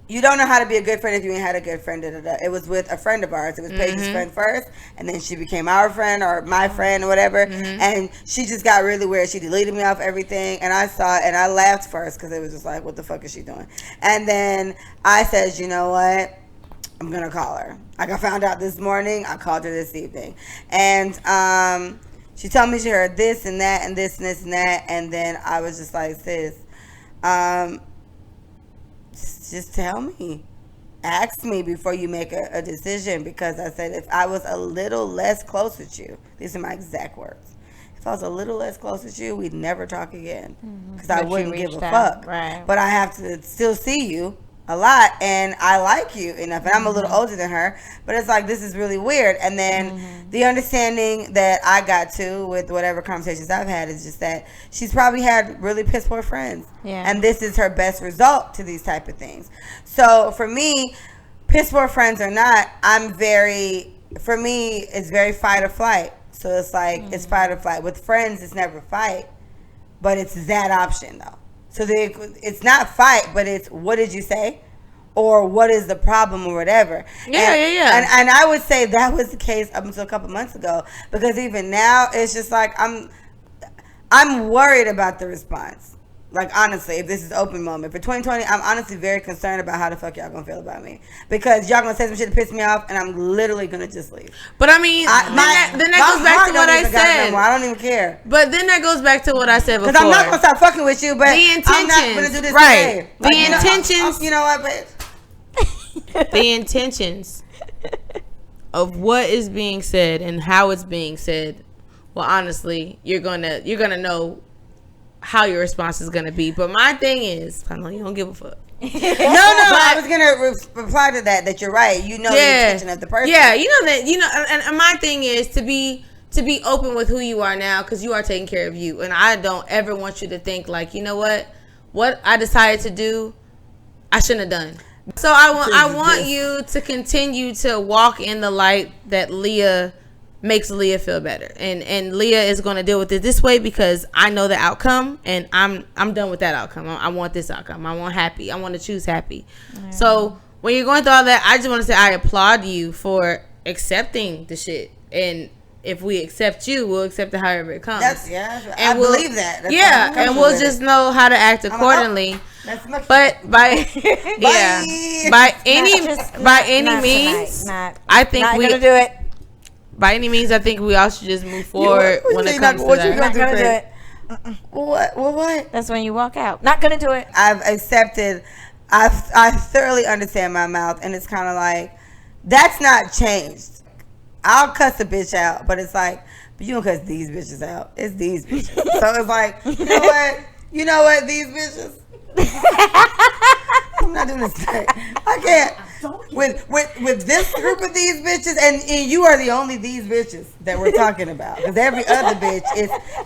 you don't know how to be a good friend if you ain't had a good friend. It was with a friend of ours. It was Paige's friend first, and then she became our friend or my friend or whatever. And she just got really weird. She deleted me off everything, and I saw it, and I laughed first because it was just like, what the fuck is she doing? And then I said, you know what? I'm gonna call her. Like, I found out this morning. I called her this evening, and she told me she heard this and that and this and this and that, and then I was just like, sis, just tell me. Ask me before you make a decision, because I said if I was a little less close with you, these are my exact words. If I was a little less close with you, we'd never talk again, because I wouldn't give a fuck. Right. But I have to still see you a lot, and I like you enough, and I'm a little older than her, but it's like, this is really weird. And then the understanding that I got to with whatever conversations I've had is just that she's probably had really piss poor friends, and this is her best result to these type of things. So for me, piss poor friends or not, for me, it's very fight or flight. So it's like, it's fight or flight. With friends, it's never fight, but it's that option though. So it's not fight, but it's, what did you say? Or what is the problem or whatever. Yeah. And I would say that was the case up until a couple months ago. Because even now, it's just like, I'm worried about the response. Like, honestly, if this is open moment. For 2020, I'm honestly very concerned about how the fuck y'all gonna feel about me. Because y'all gonna say some shit to piss me off, and I'm literally gonna just leave. But I mean, then that goes back to what I said. I don't even care. But then that goes back to what I said before. Because I'm not gonna stop fucking with you, but I'm not gonna do this today. The intentions. You know what, but the intentions of what is being said and how it's being said. Well, honestly, you're gonna know how your response is gonna be. But my thing is, I know you don't give a fuck. No, I was gonna reply to that you're right. You know the intention of the person. Yeah, you know that. You know, and my thing is to be open with who you are now, because you are taking care of you, and I don't ever want you to think like, you know what I decided to do, I shouldn't have done. So I want you to continue to walk in the light that Leah makes Leah feel better, and Leah is going to deal with it this way because I know the outcome, and I'm done with that outcome. I want this outcome. I want happy. I want to choose happy. Yeah. So when you're going through all that, I just want to say I applaud you for accepting the shit, and if we accept you, we'll accept it however it comes. I believe that. That's and we'll just know how to act accordingly. But by any means, I think we're gonna do it. By any means, I think we all should just move forward when it comes to that. Not gonna do it. What? That's when you walk out. Not gonna do it. I've accepted. I thoroughly understand my mouth, and it's kind of like that's not changed. I'll cuss a bitch out, but it's like, but you don't cuss these bitches out. It's these bitches. So it's like, you know what, these bitches. I'm not doing this today. I can't. With this group of these bitches, and you are the only these bitches that we're talking about. Because every other bitch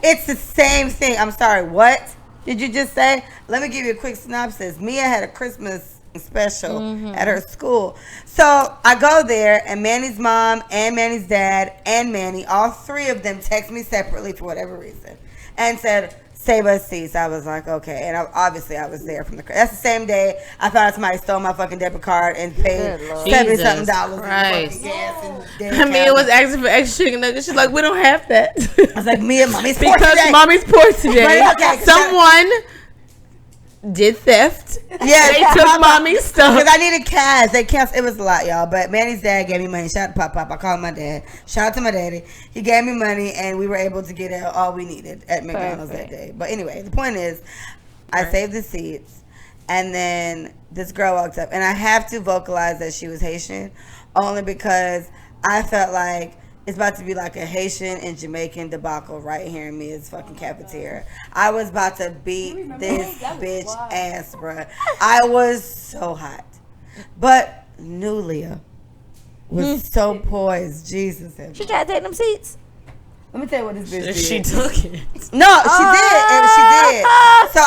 it's the same thing. I'm sorry, what did you just say? Let me give you a quick synopsis. Mia had a Christmas special at her school. So I go there, and Manny's mom and Manny's dad and Manny, all three of them text me separately for whatever reason and said, save us seats. I was like, okay. And obviously I was there from that's the same day I found out somebody stole my fucking debit card and paid $70-something in fucking gas. And Mia was asking for extra chicken nuggets. She's like, we don't have that. I was like, Mia, mommy's poor today. Because mommy's poor today. Someone did theft. Yeah, they took mommy's stuff because I needed cash. They canceled. It was a lot, y'all. But Manny's dad gave me money. Shout out to Pop. I called my dad. Shout out to my daddy. He gave me money, and we were able to get all we needed at McDonald's that day. But anyway, the point is, I saved the seats, and then this girl walked up, and I have to vocalize that she was Haitian, only because I felt like it's about to be like a Haitian and Jamaican debacle right here in Mia's fucking cafeteria. I was about to beat this bitch ass, bruh. I was so hot. But new Leah was so poised. Jesus. She tried to take them seats. Let me tell you what this bitch did. She took it. No, she did. And she did. So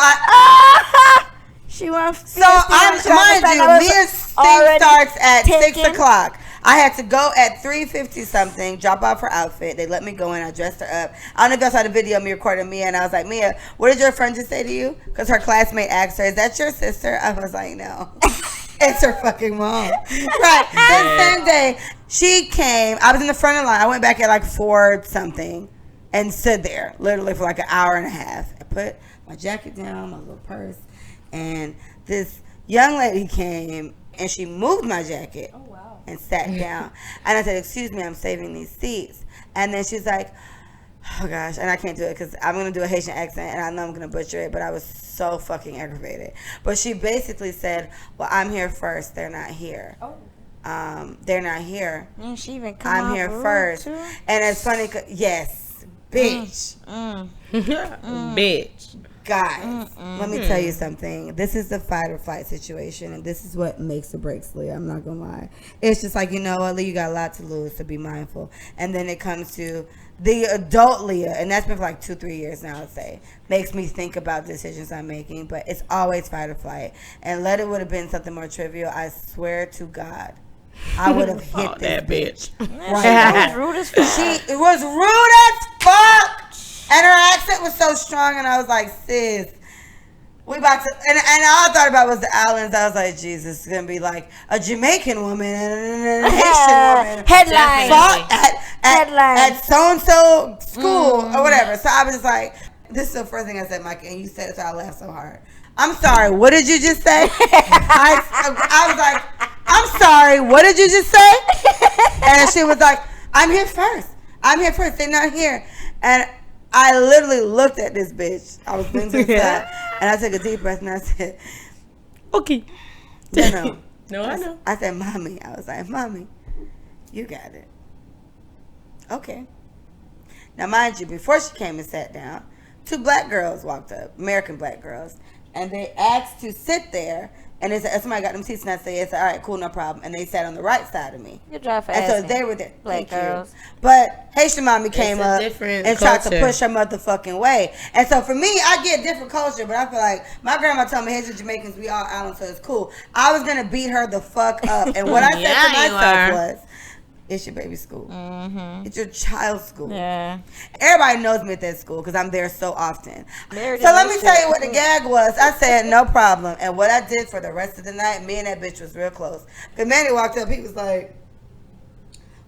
she went. So mind you, Mia's thing starts at 6 o'clock. I had to go at 3:50 something, drop off her outfit. They let me go in. I dressed her up. I don't know if y'all saw the video of me recording Mia, and I was like, Mia, what did your friend just say to you? Because her classmate asked her, is that your sister? I was like, no. It's her fucking mom. Right. That same day, she came. I was in the front of the line. I went back at like 4 something and stood there literally for like an hour and a half. I put my jacket down, my little purse, and this young lady came, and she moved my jacket. Oh, wow. And sat down. And I said, excuse me, I'm saving these seats. And then she's like, oh gosh, and I can't do it because I'm going to do a Haitian accent and I know I'm going to butcher it, but I was so fucking aggravated. But she basically said, well, I'm here first. They're not here. Oh. They're not here. And she even I'm here first. Too? And it's funny, yes, bitch. Bitch. Guys, let me tell you something. This is the fight or flight situation, and this is what makes or breaks Leah. I'm not gonna lie. It's just like, you know what, Leah, you got a lot to lose, so be mindful. And then it comes to the adult Leah, and that's been for like 2-3 years now, I'd say. Makes me think about decisions I'm making, but it's always fight or flight. And let it would have been something more trivial. I swear to God, I would have hit this that bitch. Right. She was rude as fuck. She was rude as fuck. And her accent was so strong, and I was like, sis, we about to, and all I thought about was the islands. I was like, Jesus, it's going to be like a Jamaican woman and a Haitian woman. Headline. Fought at so-and-so school or whatever. So I was just like, this is the first thing I said, Mike, and you said it, so I laughed so hard. I'm sorry, what did you just say? I was like, I'm sorry, what did you just say? And she was like, I'm here first. They're not here. And I literally looked at this bitch. I was bending to the side, and I took a deep breath, and I said, okay. No. I know. I said, Mommy. I was like, Mommy, you got it. Okay. Now, mind you, before she came and sat down, two black girls walked up, American black girls, and they asked to sit there. And they said, somebody got them seats, and I said, all right, cool, no problem. And they sat on the right side of me. Good job for and asking. so they were there. Black girls. But Haitian mommy came up and tried to culture. push her motherfucking way. And so for me, I get different culture, but I feel like my grandma told me, Haitian Jamaicans, we all island, so it's cool. I was going to beat her the fuck up. And what I said to myself was, it's your baby school. Mm-hmm. It's your child's school. Yeah. Everybody knows me at that school because I'm there so often. So let me tell you what the gag was. I said, no problem. And what I did for the rest of the night, me and that bitch was real close. Because Manny walked up, he was like,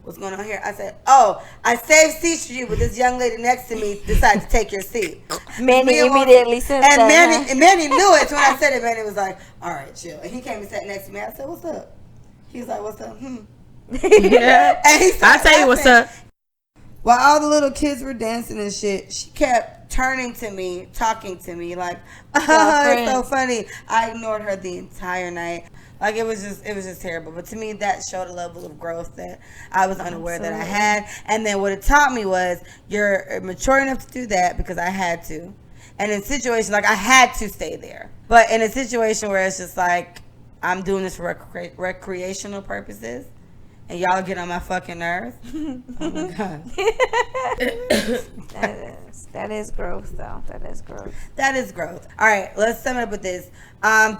what's going on here? I said, oh, I saved seats for you, but this young lady next to me decided to take your seat. Manny immediately said that. And Manny knew it. So when I said it, Manny was like, all right, chill. And he came and sat next to me. I said, what's up? He was like, what's up? Yeah. And I'll tell you what's up. While all the little kids were dancing and shit, she kept turning to me, talking to me like, it's so funny. I ignored her the entire night. Like it was just terrible. But to me, that showed a level of growth that I was unaware that I had. And then what it taught me was you're mature enough to do that because I had to. And in situations like I had to stay there. But in a situation where it's just like I'm doing this for recreational purposes. And y'all get on my fucking nerves. Oh my God. That is growth, though. That is growth. That is growth. All right, let's sum it up with this.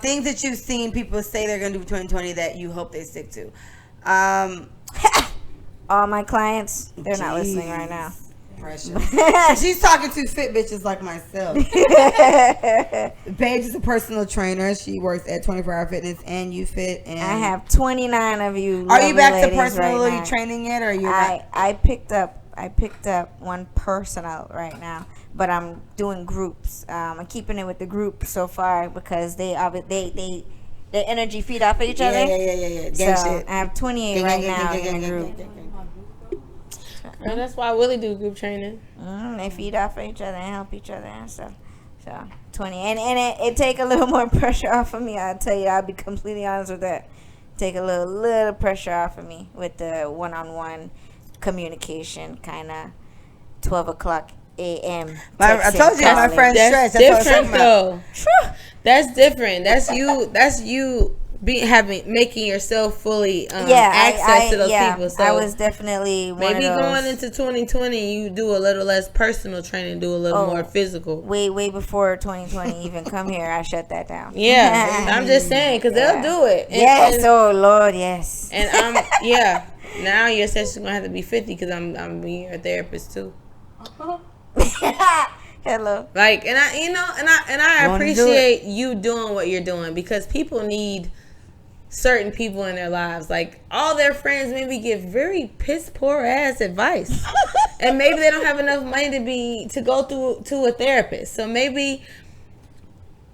Things that you've seen people say they're going to do for 2020 that you hope they stick to. All my clients, they're not listening right now. Precious. She's talking to fit bitches like myself. Paige is a personal trainer. She works at 24 Hour Fitness and You Fit. And I have 29 of you. Are you back to personally training yet, or are you? I picked up one personal right now, but I'm doing groups. I'm keeping it with the group so far because they their energy feed off of each other. Yeah. So I have 28 right now in a group. Well, that's why I really do group training. They feed off of each other and help each other and stuff. So 20, and it take a little more pressure off of me. I'll tell you, I'll be completely honest with that. Take a little pressure off of me with the one-on-one communication, kind of 12 o'clock a.m. I told you my friend Stretch. That's different though. That's different. That's you. Making yourself fully access to those people. So I was definitely one maybe of those. Going into 2020, you do a little less personal training, do a little more physical. Way before 2020 even come here, I shut that down. Yeah, I'm just saying because they'll do it. Oh Lord, yes. And now your session's gonna have to be 50 because I'm being your therapist too. Hello. Like, and I appreciate you doing what you're doing because people need certain people in their lives. Like, all their friends maybe give very piss poor ass advice. And maybe they don't have enough money to go through to a therapist. So maybe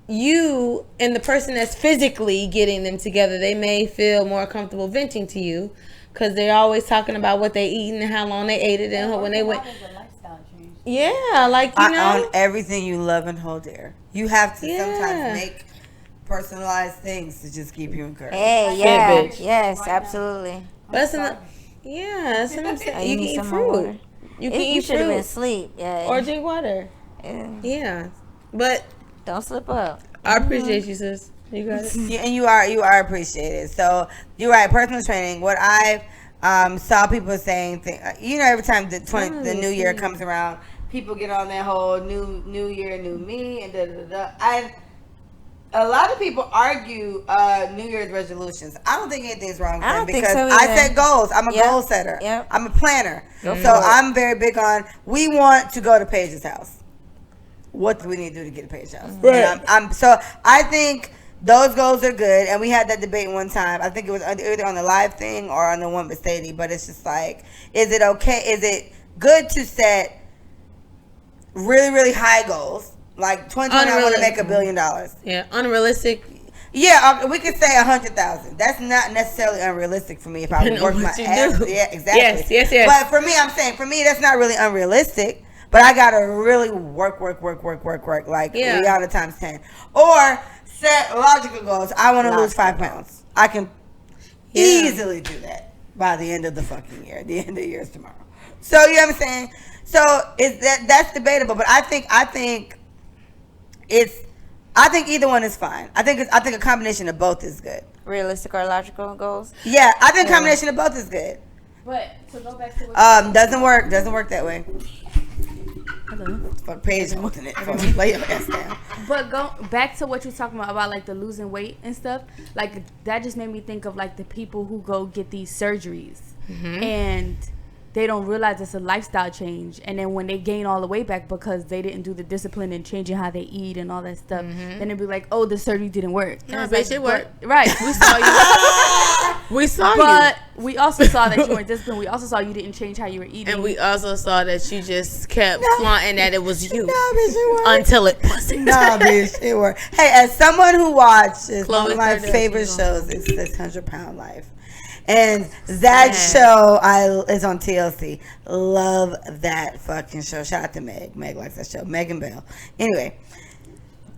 you and the person that's physically getting them together, they may feel more comfortable venting to you because they're always talking about what they eating and how long they ate it and when they went. Yeah, like, you know. On everything you love and hold dear. You have to sometimes make personalized things to just keep you encouraged. Hey, yeah. Yes, absolutely. That's what I'm saying. You can eat fruit. You can eat fruit. You should have been asleep. Yeah. Or drink water. Yeah. But don't slip up. I appreciate you, sis. You got it. Yeah, and you are appreciated. So you're right. Personal training. What I've saw people saying, every time the new year comes around, people get on that whole new year, new me, and a lot of people argue New Year's resolutions. I don't think anything's wrong with them because I set goals. I'm a goal setter. Yep. I'm a planner. So I'm very big on, we want to go to Paige's house. What do we need to do to get to Paige's house? Right. So I think those goals are good, and we had that debate one time. I think it was either on the live thing or on the one with Sadie, but it's just like, is it okay? Is it good to set really, really high goals? Like 2020, I want to make $1 billion. Yeah, unrealistic. Yeah, we could say 100,000. That's not necessarily unrealistic for me if I work my ass. Yeah, exactly. Yes. But for me, I'm saying that's not really unrealistic. But I gotta really work. Like Rihanna times 10, or set logical goals. I want to lose 5 pounds. I can easily do that by the end of the fucking year. The end of the year is tomorrow. So you know what I'm saying? So that's debatable. But I think I think either one is fine. I think a combination of both is good. Realistic or logical goals? Yeah, I think a combination of both is good. But to go back to what doesn't work that way. Hello. Fuck Paige holding it. Lay your ass down. But go back to what you're talking about like the losing weight and stuff. Like that just made me think of like the people who go get these surgeries and they don't realize it's a lifestyle change, and then when they gain all the weight back because they didn't do the discipline and changing how they eat and all that stuff, then it'd be like, oh, the surgery didn't work. No, bitch, it worked. Right, we saw you. We saw you. But we also saw that you weren't disciplined. We also saw you didn't change how you were eating. And we also saw that you just kept flaunting that it was you. Nah, bitch, it worked. Until it wasn't. Nah, bitch, it worked. Hey, as someone who watches, one of my Kardashian favorite shows is 600 Pound Life. And that show is on TLC. Love that fucking show. Shout out to Meg. Meg likes that show. Megan Bell. Anyway,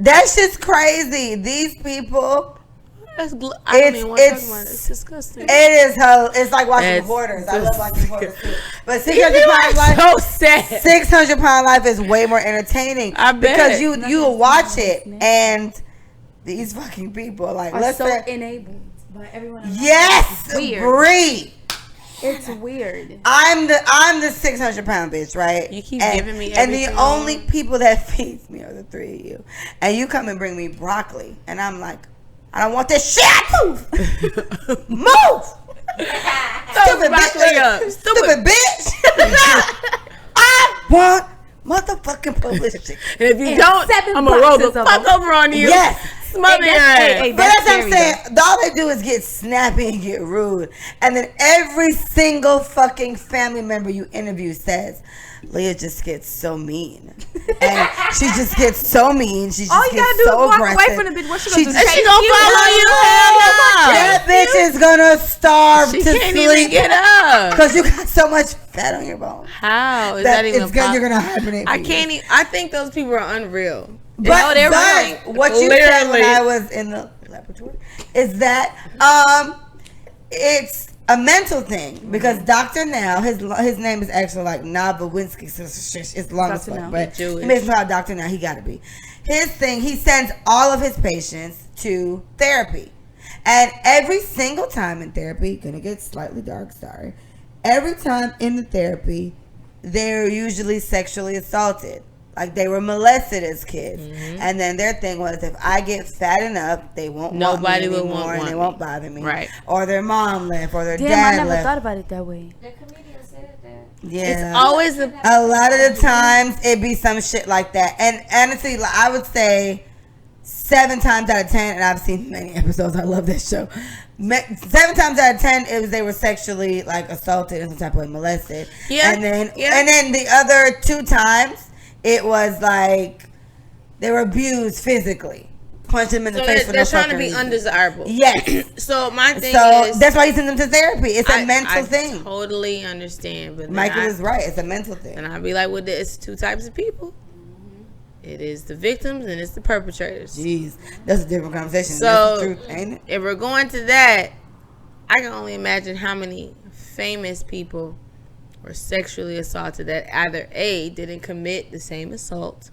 that shit's crazy. These people. I don't even want to talk about it. It's disgusting. It is. It's like watching Hoarders. I love watching Hoarders too. But 600 Pound Life. So sad. 600 Pound Life is way more entertaining. I bet. Because you will watch it and these fucking people like are so enabled by everyone else. Yes, Brii. It's weird. I'm the 600 pound bitch, right? You keep giving me and everything. the only people that feeds me are the three of you. And you come and bring me broccoli, and I'm like, I don't want this shit. Move. Stupid bitch. Stupid bitch. I want motherfucking published chicken. And if you don't, I'm gonna roll the fuck over on you. Yes. Smother your ass. But that's what I'm saying. All they do is get snappy and get rude. And then every single fucking family member you interview says, Leah just gets so mean. And she just gets so mean. She just gets so aggressive. All you gotta do is walk away from the bitch. What she gonna do? She gonna follow you? That bitch is gonna starve to can't sleep. Even get up. Because you got so much fat on your bones. How is that even possible? You're gonna hibernate. I can't even. I think those people are unreal. But what you said when I was in the laboratory is that it's a mental thing, because Dr. Now, his name is actually like Navawinski. It's long as fuck, but he makes me call Dr. Now. He gotta be. His thing, he sends all of his patients to therapy, and every single time in therapy, gonna get slightly dark. Sorry. Every time in the therapy, they're usually sexually assaulted. Like they were molested as kids, and then their thing was, if I get fat enough, they won't want me anymore, and they won't bother me. Right. Or their mom left, or their dad left. I never thought about it that way. The comedian said that. Yeah, it's always a lot of the times it be some shit like that. And honestly, like, I would say 7 times out of 10, and I've seen many episodes. I love this show. 7 times out of 10, it was they were sexually like assaulted and some type of way molested. Yeah, and then the other 2 times. It was like they were abused physically, punched them in the face for no fucking reason. They're trying to be undesirable. Yes. So my thing is, that's why you send them to therapy. It's a mental thing. I totally understand, but Michael is right. It's a mental thing. And I'd be like, well, it's 2 types of people. It is the victims and it's the perpetrators. Jeez, that's a different conversation. So that's the truth, ain't it? If we're going to that, I can only imagine how many famous people were sexually assaulted that either A, didn't commit the same assault,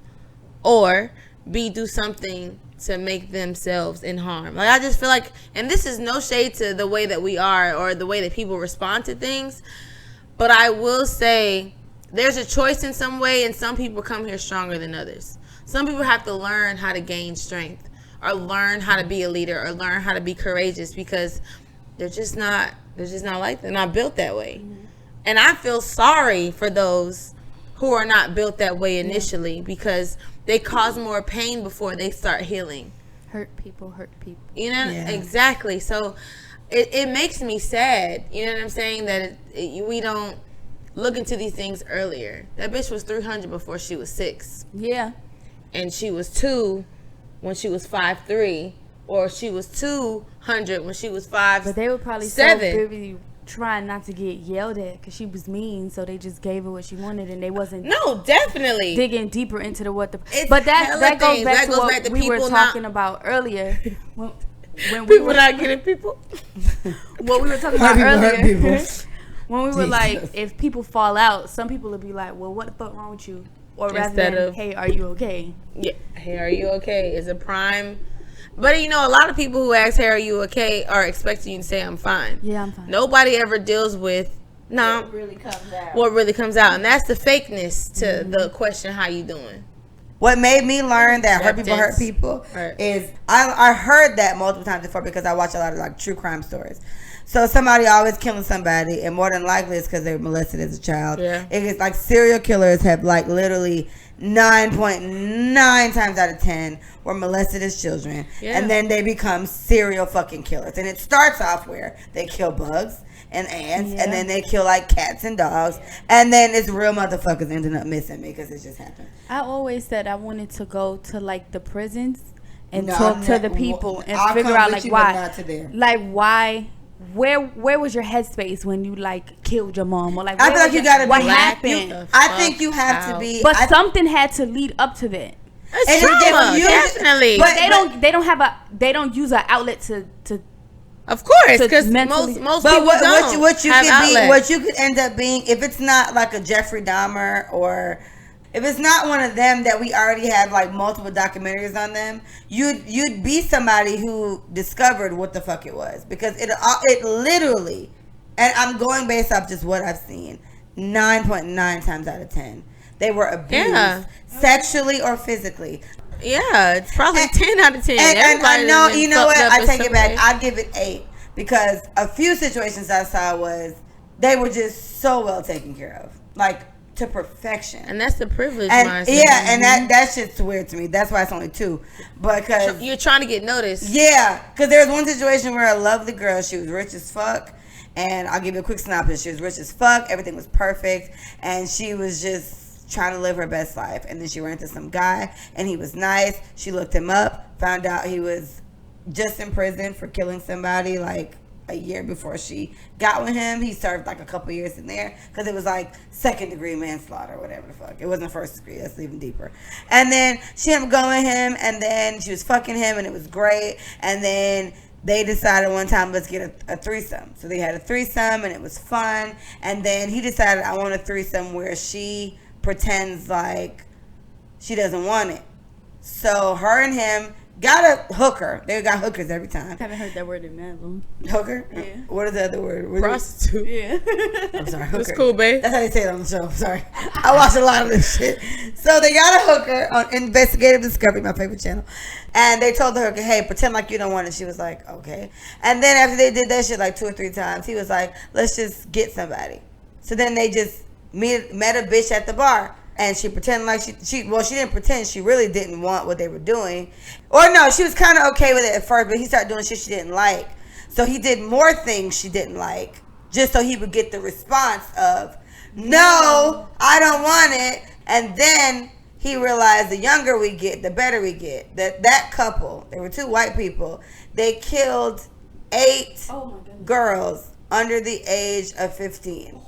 or B, do something to make themselves in harm. Like, I just feel like, and this is no shade to the way that we are or the way that people respond to things, but I will say there's a choice in some way, and some people come here stronger than others. Some people have to learn how to gain strength, or learn how to be a leader, or learn how to be courageous, because they're just not like, they're not built that way. And I feel sorry for those who are not built that way initially, because they cause more pain before they start healing. Hurt people. You know? Yeah. Exactly. So it makes me sad, you know what I'm saying, that we don't look into these things earlier. That bitch was 300 before she was 6. Yeah. And she was 2 when she was 5'3", or she was 200 when she was 5'7". But they were probably so busy trying not to get yelled at because she was mean, so they just gave her what she wanted, and they wasn't definitely digging deeper into but that goes back to what we were talking about earlier. when people not getting people. What we were talking about earlier. When we were like, if people fall out, some people would be like, well, what the fuck wrong with you? or rather than, hey, are you okay? Yeah, hey, are you okay? Is a prime. But you know, a lot of people who ask, hey, are you okay, are expecting you to say, I'm fine. Yeah, I'm fine. Nobody ever deals with what really comes out. And that's the fakeness to the question, how you doing? What made me learn that hurt people is I heard that multiple times before because I watch a lot of like true crime stories. So somebody always killing somebody, and more than likely it's because they were molested as a child. Yeah. It's like serial killers have like literally 9.9 times out of 10 were molested as children, and then they become serial fucking killers. And it starts off where they kill bugs and ants, and then they kill like cats and dogs, and then it's real motherfuckers ending up missing because it just happened. I always said I wanted to go to like the prisons and talk to the people and figure out like why. Where was your headspace when you like killed your mom, or like I feel like you gotta be what happened? I think you have to be, but something had to lead up to that. It's trauma, definitely. But they don't use an outlet to. Of course, because most people don't. What you could end up being, if it's not like a Jeffrey Dahmer, or if it's not one of them that we already have like multiple documentaries on them, you'd be somebody who discovered what the fuck it was, because it literally, and I'm going based off just what I've seen, 9.9 times out of 10 they were abused sexually or physically. Yeah, it's probably 10 out of 10. And I know, you know what? I take it back. I'd give it 8, because a few situations I saw was they were just so well taken care of, like to perfection. And that's the privilege mindset. Yeah, and that shit's weird to me. That's why it's only 2. Because you're trying to get noticed. Yeah, because there was one situation where a lovely girl, she was rich as fuck, and I'll give you a quick synopsis. She was rich as fuck, everything was perfect, and she was just trying to live her best life. And then she ran into some guy, and he was nice. She looked him up, found out he was just in prison for killing somebody like a year before she got with him. He served like a couple years in there because it was like 2nd-degree manslaughter or whatever the fuck. It wasn't 1st degree. That's even deeper. And then she ended up going with him, and then she was fucking him, and it was great. And then they decided one time, let's get a threesome. So they had a threesome, and it was fun. And then he decided, I want a threesome where she pretends like she doesn't want it. So her and him got a hooker. They got hookers every time. I haven't heard that word in that long. Hooker? Yeah. What is the other word? Prostitute. Yeah. I'm sorry. Hooker. It's cool, babe. That's how they say it on the show. I'm sorry. I watch a lot of this shit. So they got a hooker on Investigative Discovery, my favorite channel. And they told the hooker, hey, pretend like you don't want it. She was like, okay. And then after they did that shit like 2 or 3 times, he was like, let's just get somebody. So then they just met a bitch at the bar. And she pretended like she didn't pretend. She really didn't want what they were doing. Or no, she was kind of okay with it at first, but he started doing shit she didn't like. So he did more things she didn't like, just so he would get the response of, no, I don't want it. And then he realized the younger we get, the better we get. That couple, they were 2 white people, they killed 8 girls under the age of 15.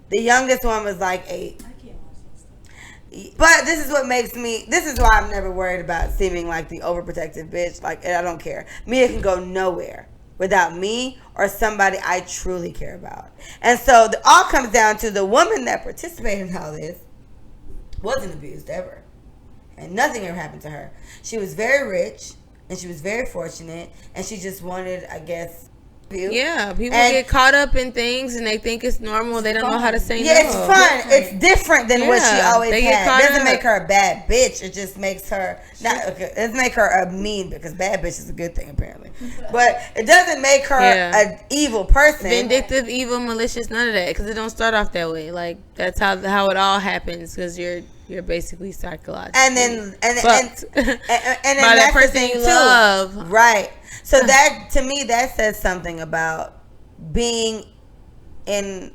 The youngest one was like 8. But this is why I'm never worried about seeming like the overprotective bitch. Like, I don't care. Mia can go nowhere without me or somebody I truly care about. And so it all comes down to the woman that participated in all this wasn't abused ever. And nothing ever happened to her. She was very rich, and she was very fortunate, and she just wanted, I guess, yeah, people get caught up in things and they think it's normal. They don't know how to say no. Yeah, it's fun. It's different than what she always had. It doesn't make her a bad bitch. It just makes her it doesn't make her a mean, because bad bitch is a good thing apparently. But it doesn't make her an evil person. Vindictive, evil, malicious, none of that, because it don't start off that way. Like, that's how it all happens, because you're basically psychologically and then by that person you love, right? So that, to me, that says something about being in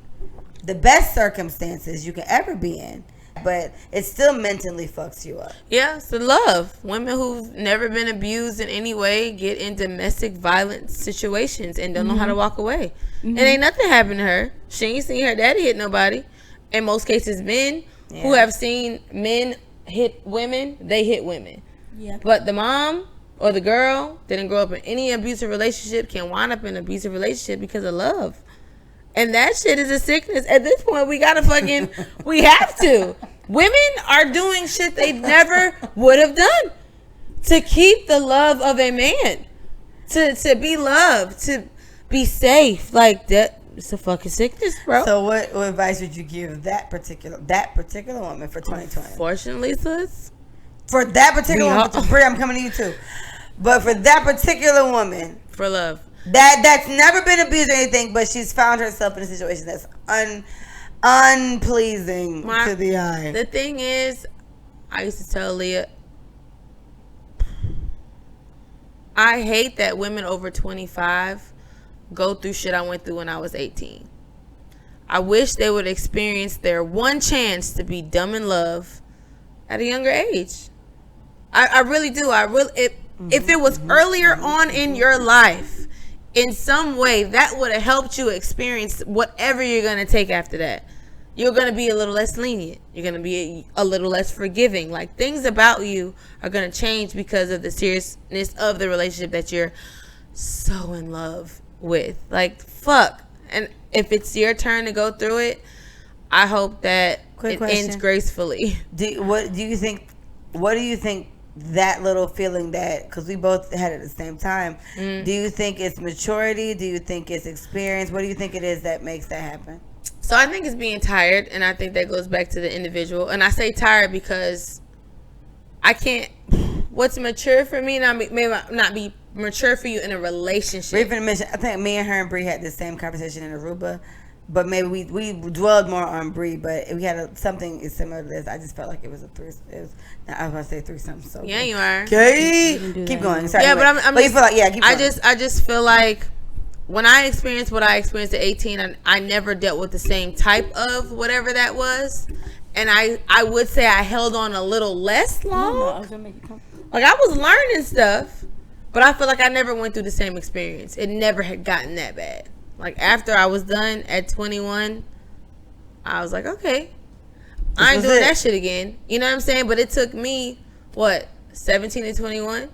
the best circumstances you can ever be in, but it still mentally fucks you up. Yeah, it's the love. Women who've never been abused in any way get in domestic violence situations and don't know how to walk away. And ain't nothing happened to her. She ain't seen her daddy hit nobody. In most cases, men who have seen men hit women, they hit women. Yeah. But the mom or the girl didn't grow up in any abusive relationship, can wind up in an abusive relationship because of love. And that shit is a sickness. At this point, we gotta fucking, we have to. Women are doing shit they never would have done to keep the love of a man, to be loved, to be safe. Like that, it's a fucking sickness, bro. So what advice would you give that particular woman for 2020? Fortunately, sis, for that particular woman, Brie, I'm coming to you too. But for that particular woman, for love, that's never been abused or anything, but she's found herself in a situation that's unpleasing to the eye. The thing is, I used to tell Leah, I hate that women over 25 go through shit I went through when I was 18. I wish they would experience their one chance to be dumb in love at a younger age. I really do. If it was earlier on in your life, in some way, that would have helped you experience whatever you're going to take after that. You're going to be a little less lenient. You're going to be a little less forgiving. Like, things about you are going to change because of the seriousness of the relationship that you're so in love with. Like, fuck. And if it's your turn to go through it, I hope that ends gracefully. What do you think that little feeling that, because we both had it at the same time, do you think it's maturity? Do you think it's experience? What do you think it is that makes that happen? So I think it's being tired, and I think that goes back to the individual. And I say tired because I can't. What's mature for me may not be mature for you in a relationship. I think me and her and Brie had the same conversation in Aruba, but maybe we dwelled more on Brie. But we had something similar to this. I just felt like it was a threesome. I was going to say threesome. So yeah, you are. Okay, keep going. Sorry, yeah, but but you feel like keep going. I just feel like, when I experienced what I experienced at 18, I never dealt with the same type of whatever that was. And I would say I held on a little less long. No, I was gonna make you come. Like, I was learning stuff, but I feel like I never went through the same experience. It never had gotten that bad. Like, after I was done at 21, I was like, okay, I ain't doing that shit again. You know what I'm saying? But it took me, 17 to 21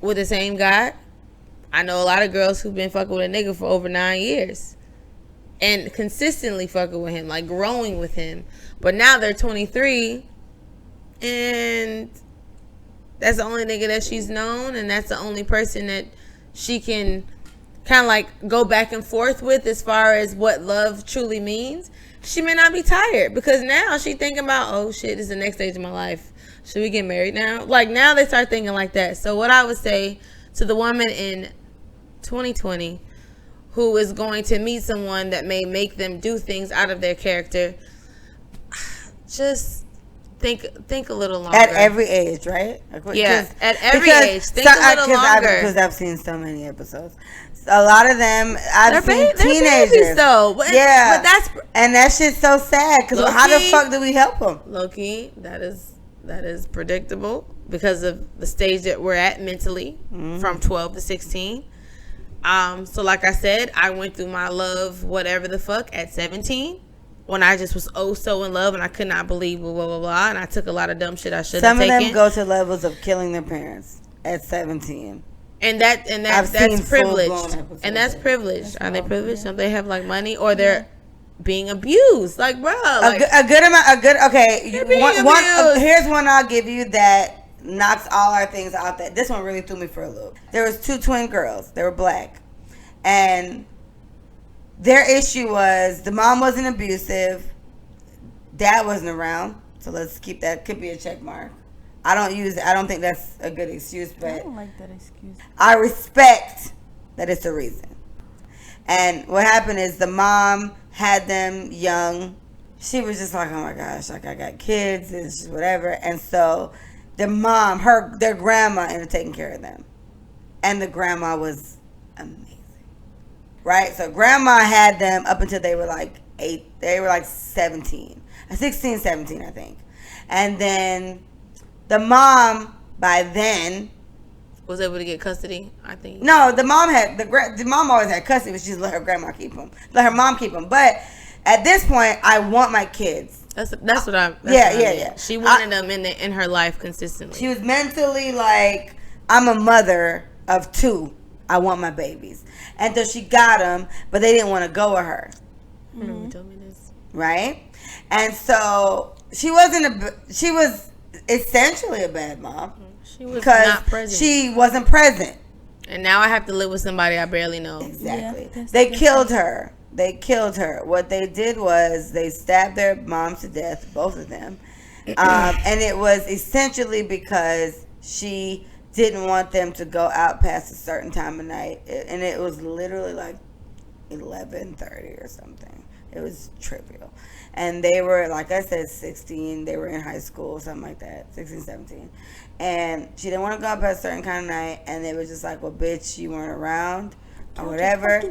with the same guy. I know a lot of girls who've been fucking with a nigga for over 9 years and consistently fucking with him, like growing with him. But now they're 23 and that's the only nigga that she's known, and that's the only person that she can kind of like go back and forth with as far as what love truly means. She may not be tired because now she thinking about, oh shit, this is the next stage of my life. Should we get married now? Like, now they start thinking like that. So what I would say to the woman in 2020 who is going to meet someone that may make them do things out of their character, just think a little longer. At every age, right? Yeah, at every age. Think a little longer. Because I've seen so many episodes. A lot of them, I've seen teenagers. Babies, though. Yeah. But that shit's so sad. Because how the fuck do we help them? Low-key, that is predictable because of the stage that we're at mentally, from 12 to 16. So like I said, I went through my love, whatever the fuck, at 17. When I just was so in love and I could not believe blah, blah, blah, blah. And I took a lot of dumb shit I shouldn't have taken. Some of them go to levels of killing their parents at 17. And that's privileged. And that's privileged. Are they privileged? Don't they have like money? Or they're being abused? Like, bro. Like, okay. Here's one I'll give you that knocks all our things out. That this one really threw me for a loop. There was 2 twin girls. They were black. And their issue was the mom wasn't abusive. Dad wasn't around. So let's keep that. Could be a check mark. I don't think that's a good excuse, but I don't like that excuse. I respect that it's a reason. And what happened is the mom had them young. She was just like, oh my gosh, like I got kids and just whatever. And so the mom, their grandma ended up taking care of them. And the grandma was amazing. Right? So grandma had them up until they were like 8. They were like 17. 16, 17, I think. And then the mom, by then, was able to get custody, I think. No, the mom always had custody, but she just let her grandma keep them. Let her mom keep them. But at this point, I want my kids. That's what I. Yeah. She wanted them in her life consistently. She was mentally like, I'm a mother of 2. I want my babies. And so she got them, but they didn't want to go with her. You told me this. Right? And so she was essentially a bad mom. She was not present. She wasn't present. And now I have to live with somebody I barely know. Exactly. Yeah, they killed her. They killed her. What they did was they stabbed their moms to death, both of them. And it was essentially because she didn't want them to go out past a certain time of night. And it was literally like 11:30 or something. It was trivial. And they were, like I said, 16. They were in high school, something like that, 16, 17. And she didn't want to go out past a certain kind of night. And they were just like, well, bitch, you weren't around or whatever.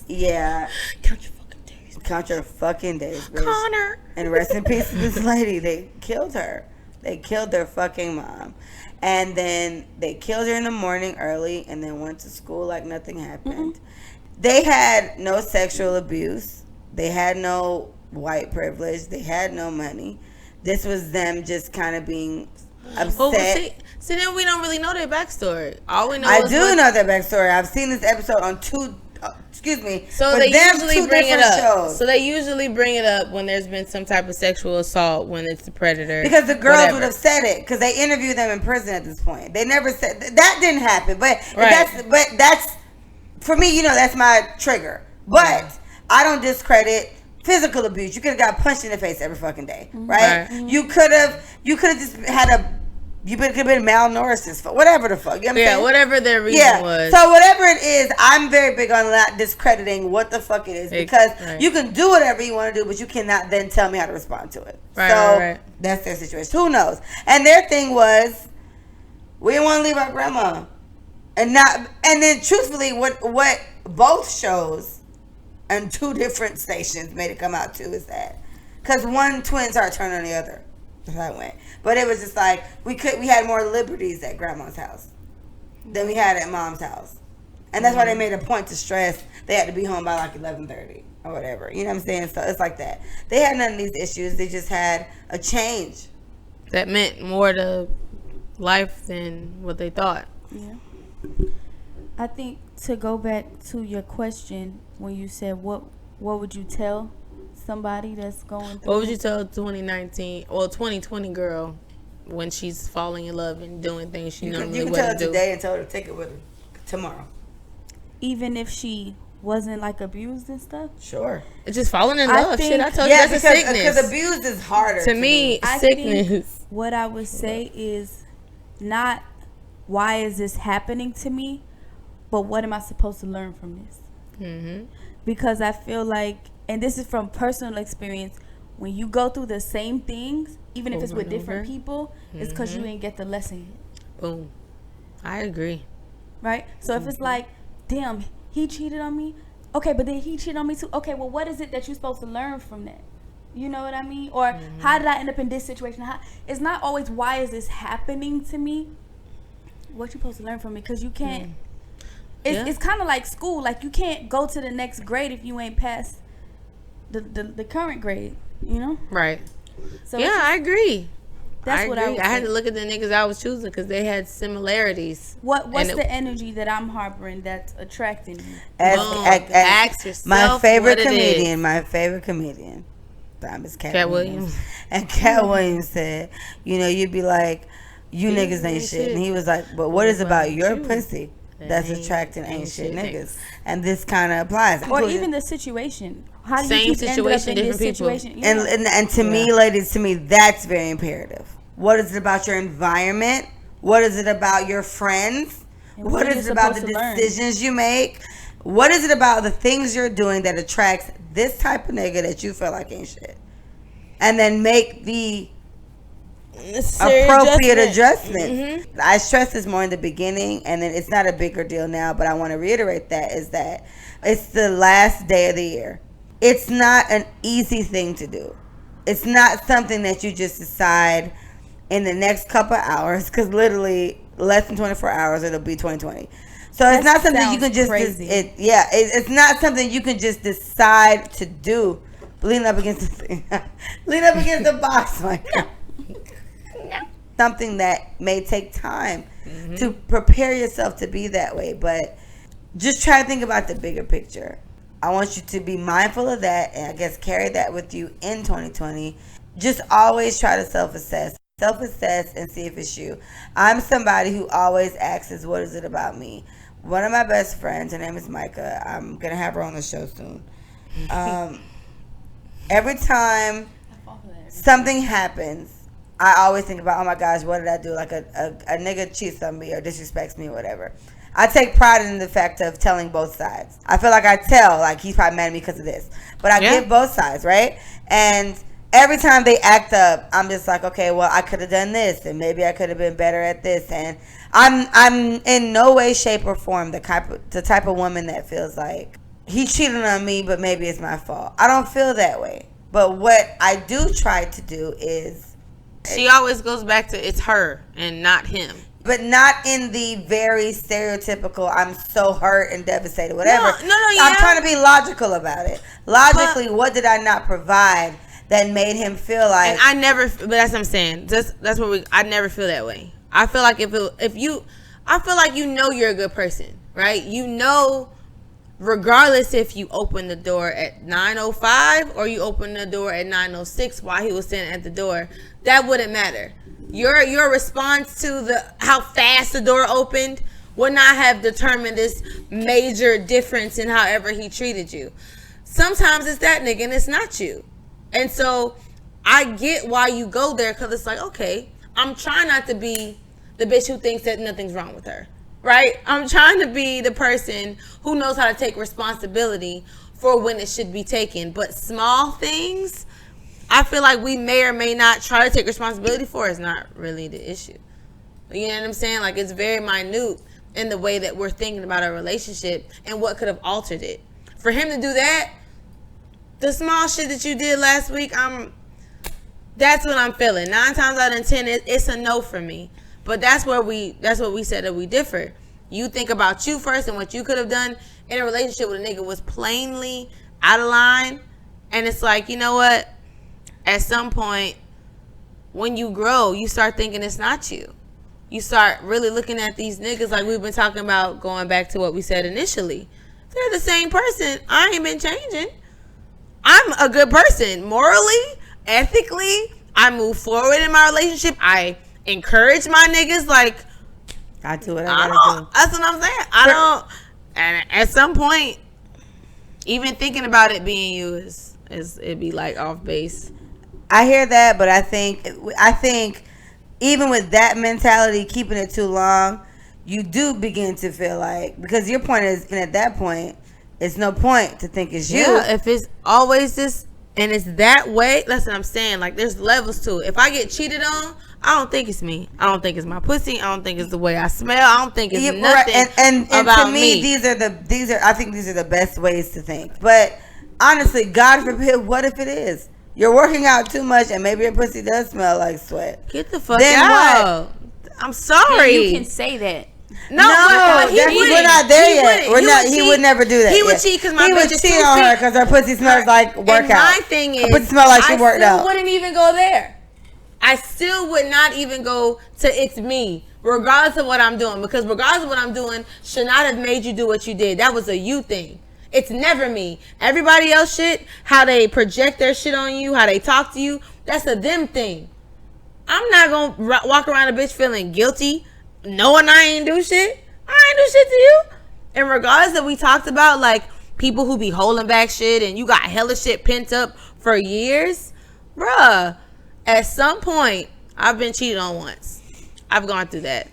Yeah. Count your fucking days. Count your fucking days, bitch. Connor. And rest in peace to this lady. They killed her. They killed their fucking mom. And then they killed her in the morning early and then went to school like nothing happened. They had no sexual abuse. They had no white privilege. They had no money. This was them just kind of being upset. Oh, see, then we don't really know their backstory. All we know I do know their backstory. I've seen this episode on So they usually bring it up. Shows. So they usually bring it up when there's been some type of sexual assault, when it's the predator. Because the girls would have said it, because they interviewed them in prison at this point. They never said that didn't happen. But that's for me. You know, that's my trigger. But I don't discredit physical abuse. You could have got punched in the face every fucking day, right? You could have just had you could have been malnourished as fuck, whatever the fuck. You know what I'm saying? Whatever their reason was. So whatever it is, I'm very big on not discrediting what the fuck it is, because you can do whatever you want to do, but you cannot then tell me how to respond to it. That's their situation. Who knows? And their thing was, we didn't want to leave our grandma, and then truthfully, what both shows and two different stations made it come out to is that, because one twin started turning on the other. That's how it went. But it was just like we had more liberties at grandma's house than we had at mom's house. And that's why they made a point to stress they had to be home by like 11:30 or whatever. You know what I'm saying? So it's like that. They had none of these issues. They just had a change. That meant more to life than what they thought. Yeah. I think to go back to your question when you said what would you tell somebody that's going through, what would you tell 2020 girl when she's falling in love and doing things she normally wouldn't do? You can tell her today and tell her to take it with her tomorrow. Even if she wasn't like abused and stuff? Sure. It's just falling in love. Shit, I told you that's a sickness. Because abused is harder. To me, sickness. Think what I would say is not why is this happening to me, but what am I supposed to learn from this? Mm-hmm. Because I feel like, and this is from personal experience, when you go through the same things, even if it's with different people, it's because you didn't get the lesson yet. Boom. I agree. Right? So if it's like, damn, he cheated on me. Okay, but then he cheated on me too. Okay, well, what is it that you're supposed to learn from that? You know what I mean? Or how did I end up in this situation? It's not always why is this happening to me. What you supposed to learn from it? Because you can't. It's kind of like school. Like, you can't go to the next grade if you ain't passed the current grade, you know? Right. So I agree. That's what I would say. I had to look at the niggas I was choosing because they had similarities. What's the energy that I'm harboring that's attracting me? Ask yourself my favorite comedian, Thomas Cat Williams. And Cat Williams said, you'd be like, you niggas ain't shit. And he was like, but what is about your pussy that's attracting ain't shit niggas? And this kind of applies. Or even the situation. How do you keep ending up in this situation? And to me, ladies, that's very imperative. What is it about your environment? What is it about your friends? What is it about the decisions you make? What is it about the things you're doing that attracts this type of nigga that you feel like ain't shit? And then make the appropriate adjustment. I stressed this more in the beginning, and then it's not a bigger deal now, but I want to reiterate that is that it's the last day of the year. It's not an easy thing to do. It's not something that you just decide in the next couple hours, because literally less than 24 hours it'll be 2020. So it's not something you can just it's not something you can just decide to do. Lean up against the box like something that may take time to prepare yourself to be that way, but just try to think about the bigger picture. I want you to be mindful of that, and I guess carry that with you in 2020. just always try to self-assess and see if it's you. I'm somebody who always asks, what is it about me? One of my best friends, her name is Micah. I'm gonna have her on the show soon. Every time something happens, I always think about, oh my gosh, what did I do? Like a nigga cheats on me or disrespects me or whatever. I take pride in the fact of telling both sides. I feel like I tell, like, he's probably mad at me because of this. But I give both sides, right? And every time they act up, I'm just like, okay, well, I could have done this, and maybe I could have been better at this. And I'm in no way, shape, or form the type of woman that feels like he cheated on me, but maybe it's my fault. I don't feel that way. But what I do try to do is... She always goes back to it's her and not him. But not in the very stereotypical, I'm so hurt and devastated, whatever. No, I'm trying to be logical about it. Logically, what did I not provide that made him feel like... And I never... But that's what I'm saying. That's what I never feel that way. I feel like if you... I feel like you know you're a good person, right? You know, regardless if you open the door at 9:05 or you open the door at 9:06 while he was standing at the door, that wouldn't matter. Your response to how fast the door opened would not have determined this major difference in however he treated you. Sometimes it's that nigga and it's not you. And so I get why you go there, because it's like, okay, I'm trying not to be the bitch who thinks that nothing's wrong with her, right? I'm trying to be the person who knows how to take responsibility for when it should be taken. But small things, I feel like we may or may not try to take responsibility for is not really the issue. You know what I'm saying? Like, it's very minute in the way that we're thinking about our relationship and what could have altered it. For him to do that, the small shit that you did last week, that's what I'm feeling. 9 times out of 10, it's a no for me. But that's what we said that we differ. You think about you first and what you could have done in a relationship with a nigga was plainly out of line. And it's like, you know what? At some point, when you grow, you start thinking it's not you. You start really looking at these niggas like we've been talking about, going back to what we said initially. They're the same person. I ain't been changing. I'm a good person. Morally, ethically, I move forward in my relationship. I encourage my niggas. Like, I do what I gotta do. That's what I'm saying. I don't. And at some point, even thinking about it being you is it'd be like off base. I hear that, but I think even with that mentality, keeping it too long, you do begin to feel like, because your point is, and at that point, it's no point to think it's you. Yeah, if it's always this and it's that way, that's what I'm saying. Like, there's levels to it. If I get cheated on, I don't think it's me. I don't think it's my pussy. I don't think it's the way I smell. I don't think it's nothing. Right. And about to me, I think these are the best ways to think. But honestly, God forbid, what if it is? You're working out too much and maybe your pussy does smell like sweat. Get the fuck out. What? I'm sorry. Yeah, you can say that. No, we're not there yet. He would never do that. He would cheat because my bitch is cheat on her because her pussy smells like workout. And my thing is, her pussy smells like she worked out. I still wouldn't even go there. I still would not even go to it's me, regardless of what I'm doing. Because regardless of what I'm doing, should not have made you do what you did. That was a you thing. It's never me. Everybody else shit, how they project their shit on you, how they talk to you, that's a them thing. I'm not going to walk around a bitch feeling guilty, knowing I ain't do shit. I ain't do shit to you. And regardless that we talked about, like, people who be holding back shit and you got hella shit pent up for years, bruh, at some point, I've been cheated on once. I've gone through that.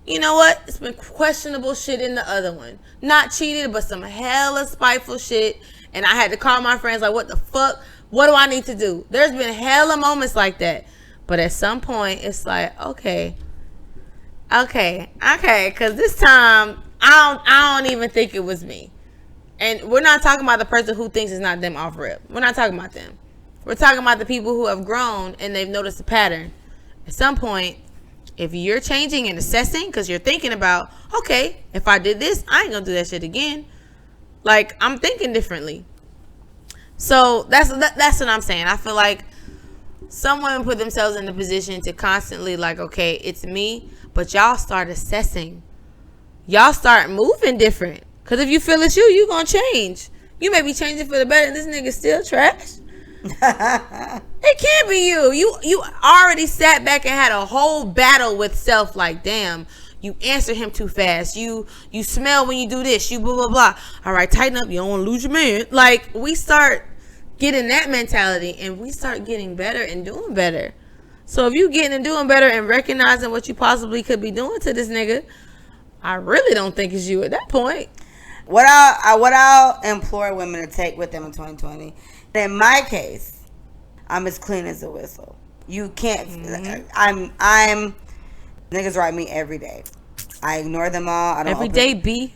You know what? It's been questionable shit in the other one. Not cheated, but some hella spiteful shit. And I had to call my friends like, what the fuck? What do I need to do? There's been hella moments like that. But at some point, it's like, okay. Because this time, I don't even think it was me. And we're not talking about the person who thinks it's not them off rip. We're not talking about them. We're talking about the people who have grown and they've noticed a pattern. At some point, if you're changing and assessing, because you're thinking about, okay, if I did this, I ain't gonna do that shit again. Like, I'm thinking differently. So that's what I'm saying. I feel like some women put themselves in the position to constantly like, okay, it's me, but y'all start assessing. Y'all start moving different. Because if you feel it's you gonna change. You may be changing for the better and this nigga still trash. It can't be you. You already sat back and had a whole battle with self. Like, damn, you answer him too fast. You smell when you do this. You blah blah blah. All right, tighten up. You don't want to lose your man. Like, we start getting that mentality, and we start getting better and doing better. So if you getting and doing better and recognizing what you possibly could be doing to this nigga, I really don't think it's you at that point. What I'll implore women to take with them in 2020. In my case, I'm as clean as a whistle. You can't. I'm. Niggas write me every day. I ignore them all. I don't every day, B.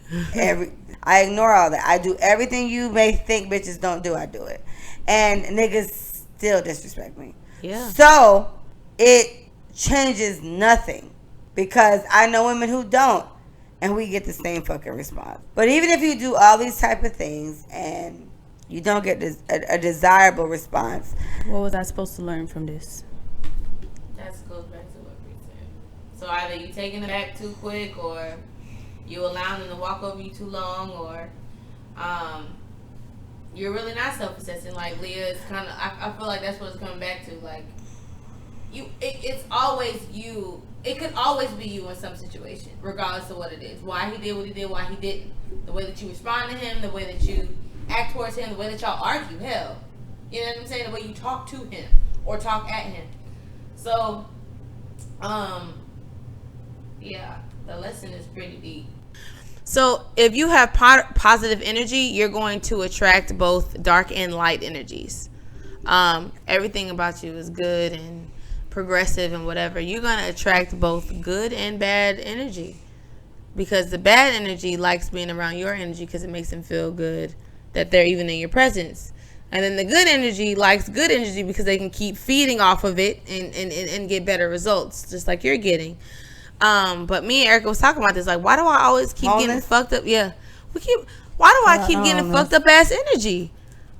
I ignore all that. I do everything you may think bitches don't do. I do it, and niggas still disrespect me. Yeah. So it changes nothing because I know women who don't. And we get the same fucking response. But even if you do all these type of things and you don't get a desirable response. What was I supposed to learn from this? That goes back to what we said. So either you taking it back too quick, or you allowing them to walk over you too long, or you're really not self-assessing. Like Leah is kind of. I feel like that's what it's coming back to. Like it's always you. It could always be you in some situation, regardless of what it is. Why he did what he did, why he didn't. The way that you respond to him, the way that you act towards him, the way that y'all argue, hell. You know what I'm saying? The way you talk to him or talk at him. So, yeah, the lesson is pretty deep. So, if you have positive energy, you're going to attract both dark and light energies. Everything about you is good and progressive and whatever. You're going to attract both good and bad energy, because the bad energy likes being around your energy because it makes them feel good that they're even in your presence. And then the good energy likes good energy because they can keep feeding off of it and get better results, just like you're getting. But me and Erica was talking about this, like, why do I always keep getting fucked up? Yeah, why do I keep getting fucked up ass energy?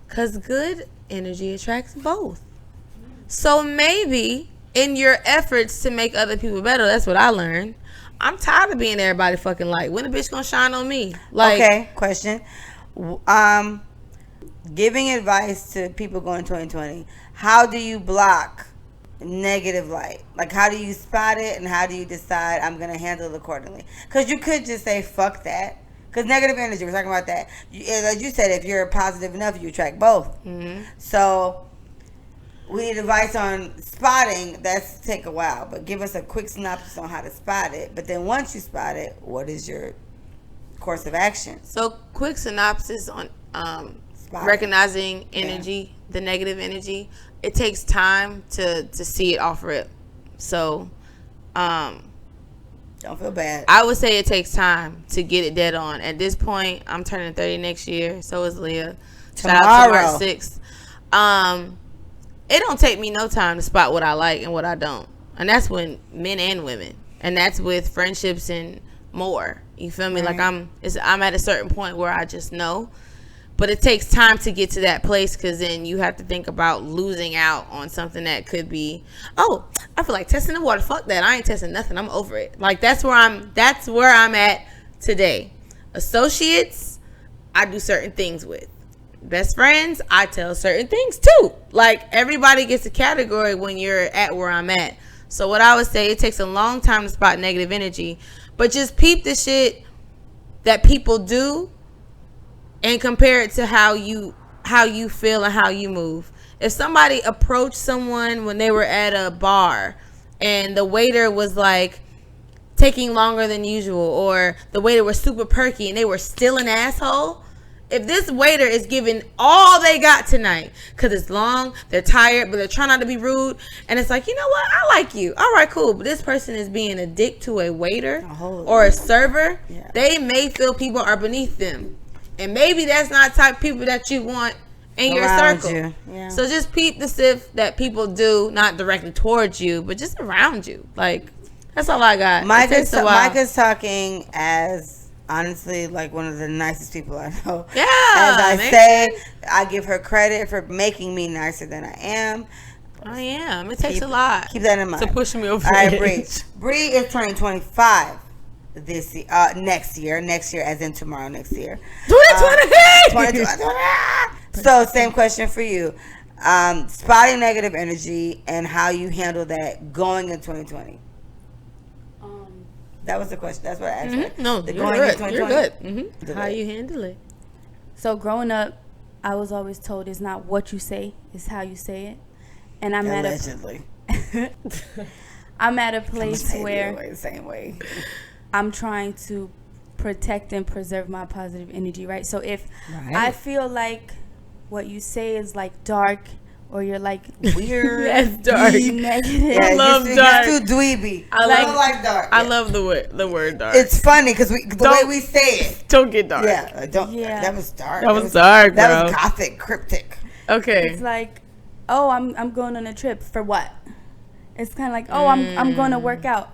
Because good energy attracts both. So maybe in your efforts to make other people better, that's what I learned. I'm tired of being everybody fucking light. When a bitch gonna shine on me? Like, okay, question. Giving advice to people going 2020. How do you block negative light? Like, how do you spot it, and how do you decide I'm gonna handle it accordingly? Because you could just say fuck that. Because negative energy, we're talking about that. Like you said, if you're positive enough, you attract both. Mm-hmm. So we need advice on spotting. That's take a while, but give us a quick synopsis on how to spot it. But then once you spot it, what is your course of action? So quick synopsis on recognizing energy, the negative energy. It takes time to see it off rip. So don't feel bad. I would say it takes time to get it dead on. At this point, I'm turning 30 next year. So is Leah. Tomorrow. Shout out to March 6th. It don't take me no time to spot what I like and what I don't. And that's when men and women. And that's with friendships and more. You feel me? Right. Like I'm at a certain point where I just know. But it takes time to get to that place, because then you have to think about losing out on something that could be, oh, I feel like testing the water. Fuck that. I ain't testing nothing. I'm over it. Like, that's where I'm at today. Associates, I do certain things with. Best friends, I tell certain things too. Like, everybody gets a category when you're at where I'm at. So what I would say, it takes a long time to spot negative energy, but just peep the shit that people do and compare it to how you feel and how you move. If somebody approached someone when they were at a bar and the waiter was like taking longer than usual, or the waiter was super perky and they were still an asshole, if this waiter is giving all they got tonight because it's long, they're tired, but they're trying not to be rude, and it's like, you know what, I like you, all right, cool, but this person is being a dick to a waiter or a server, they may feel people are beneath them. And maybe that's not the type of people that you want in your circle. Yeah. So just peep the stuff that people do, not directly towards you, but just around you. Like, that's all I got. Micah's talking as, honestly, like one of the nicest people I know. Yeah. As I say, I give her credit for making me nicer than I am. I am. It takes a lot. Keep that in mind. To push me over. All right, Brii. Brii is turning 25. Next year as in tomorrow next year. 2020. So same question for you. spotting negative energy and how you handle that going in 2020. That was the question. That's what I asked. Right? No, you're good. You're good. Mm-hmm. How you handle it. So growing up, I was always told it's not what you say, it's how you say it. And I'm allegedly. I'm at a place where the same way. I'm trying to protect and preserve my positive energy, right? So if I feel like what you say is like dark, or you're like weird, that's dark, negative. Yeah, I love dark. It's too dweeby. I don't like dark. I love the word dark. It's funny because the way we say it. Don't get dark. Yeah, don't. Yeah. That was dark. That was dark, bro. That was gothic, cryptic. Okay. It's like, oh, I'm going on a trip for what? It's kind of like, oh, I'm going to work out.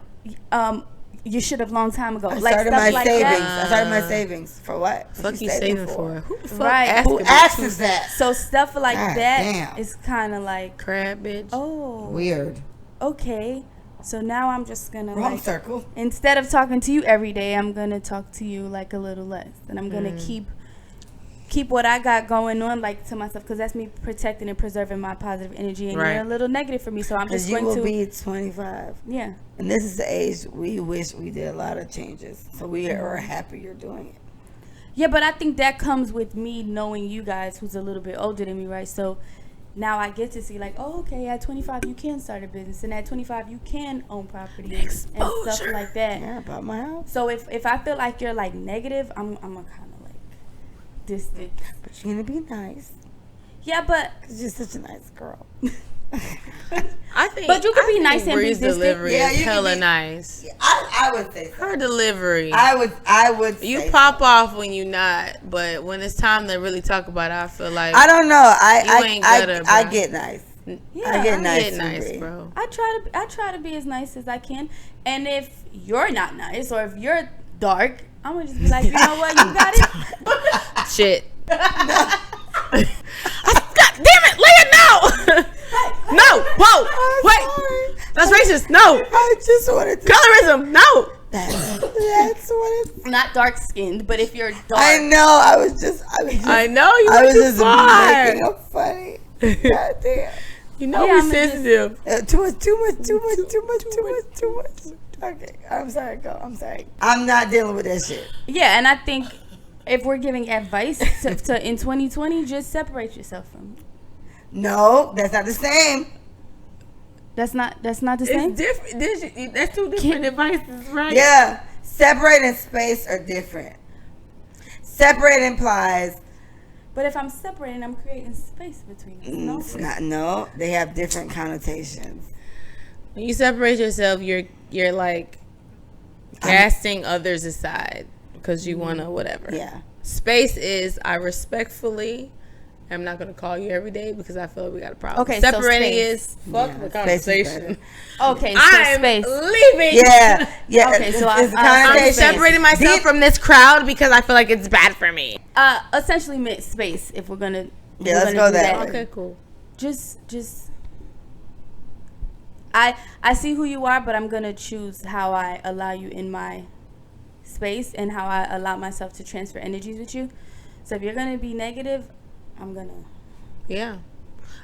You should have long time ago. I like started stuff my like savings. that. I started my savings for what? Fuck you saving for? Who the fuck right? Who asks that? So stuff like God that damn. is kind of like crap, bitch. Oh, weird. Okay, so now I'm just gonna wrong circle. Instead of talking to you every day, I'm gonna talk to you like a little less, and I'm gonna keep what I got going on like to myself, because that's me protecting and preserving my positive energy, and you're a little negative for me, so I'm just going to. You will be 25. Yeah. And this is the age we wish we did a lot of changes, so we are happy you're doing it. Yeah, but I think that comes with me knowing you guys, who's a little bit older than me, right? So now I get to see like, oh, okay, at 25 you can start a business, and at 25 you can own property and stuff like that. Yeah, about my house. So if I feel like you're like negative, I'm a kind of like distant. But you're gonna be nice. Yeah, but cause you're such a nice girl. I think, but you could be nice and be distant. Delivery is hella nice. Yeah, I would say so. Her delivery. I would. You say pop off when you not, but when it's time to really talk about it, I feel like I don't know. I get nice. Yeah, I get nice, bro. I try to be as nice as I can, and if you're not nice or if you're dark, I'm gonna just be like, you know what, you got it. Shit. God damn it, Leah, no! No, whoa, wait. That's racist. No. I just wanted to. Colorism, no. That's what it's. Not dark skinned, but if you're dark. I know, I was just I know, you I was just far. making a funny. God damn. You know we're sensitive. Too much. Okay, I'm sorry, go. I'm sorry. I'm not dealing with that shit. Yeah, and I think if we're giving advice to in 2020, just separate yourself from it. No, that's not the same. That's not the same. It's different. That's two different advices, right? Yeah, separate and space are different. Separate implies. But if I'm separating, I'm creating space between us. No, it's not. No, they have different connotations. When you separate yourself, you're like casting others aside because you wanna whatever. Yeah. Space is I respectfully. I'm not gonna call you every day because I feel like we got a problem. Okay, separating so is fuck the conversation. Okay, so I'm space. leaving. Yeah. Okay, so I'm separating myself from this crowd because I feel like it's bad for me. Essentially, space. If we're gonna, let's go that way. Okay, cool. Just. I see who you are, but I'm gonna choose how I allow you in my space and how I allow myself to transfer energies with you. So if you're gonna be negative, I'm gonna. Yeah.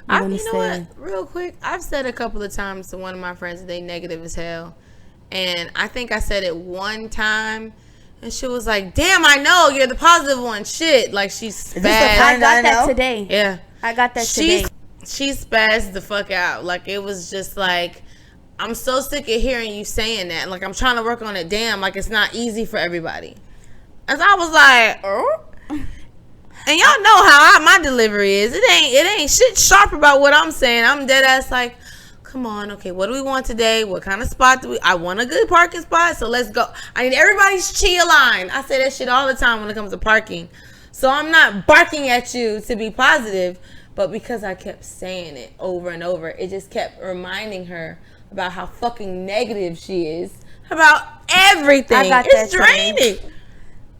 You know what? Real quick, I've said a couple of times to one of my friends that they negative as hell, and I think I said it one time, and she was like, "Damn, I know you're the positive one." Shit, like she's bad. I got that today. Yeah, I got that today. She spazzed the fuck out. Like it was just like, I'm so sick of hearing you saying that. Like I'm trying to work on it. Damn, like it's not easy for everybody. As I was like, oh. And y'all know how my delivery is. It ain't shit sharp about what I'm saying. I'm dead ass like, come on, okay, what do we want today? What kind of spot do we? I want a good parking spot, so let's go. I need everybody's chi aligned. I say that shit all the time when it comes to parking. So I'm not barking at you to be positive, but because I kept saying it over and over, it just kept reminding her about how fucking negative she is about everything. I got it's that draining.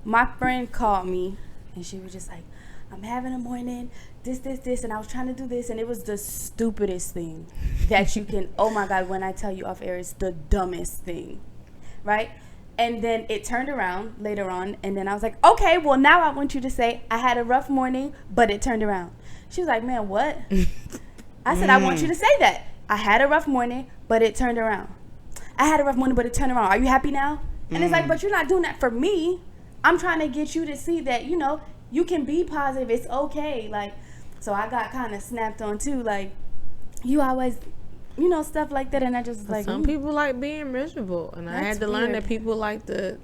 My friend called me, and she was just like, I'm having a morning, this, and I was trying to do this, and it was the stupidest thing that you can, oh my God, when I tell you off air, it's the dumbest thing, right? And then it turned around later on, and then I was like, okay, well, now I want you to say, I had a rough morning, but it turned around. She was like, man, what? I said, I want you to say that. I had a rough morning, but it turned around. I had a rough morning, but it turned around. Are you happy now? And it's like, but you're not doing that for me. I'm trying to get you to see that, you know, you can be positive. It's okay. Like, so I got kind of snapped on too. Like, you always, you know, stuff like that. And I just like, some people like being miserable. And I had to learn that people like to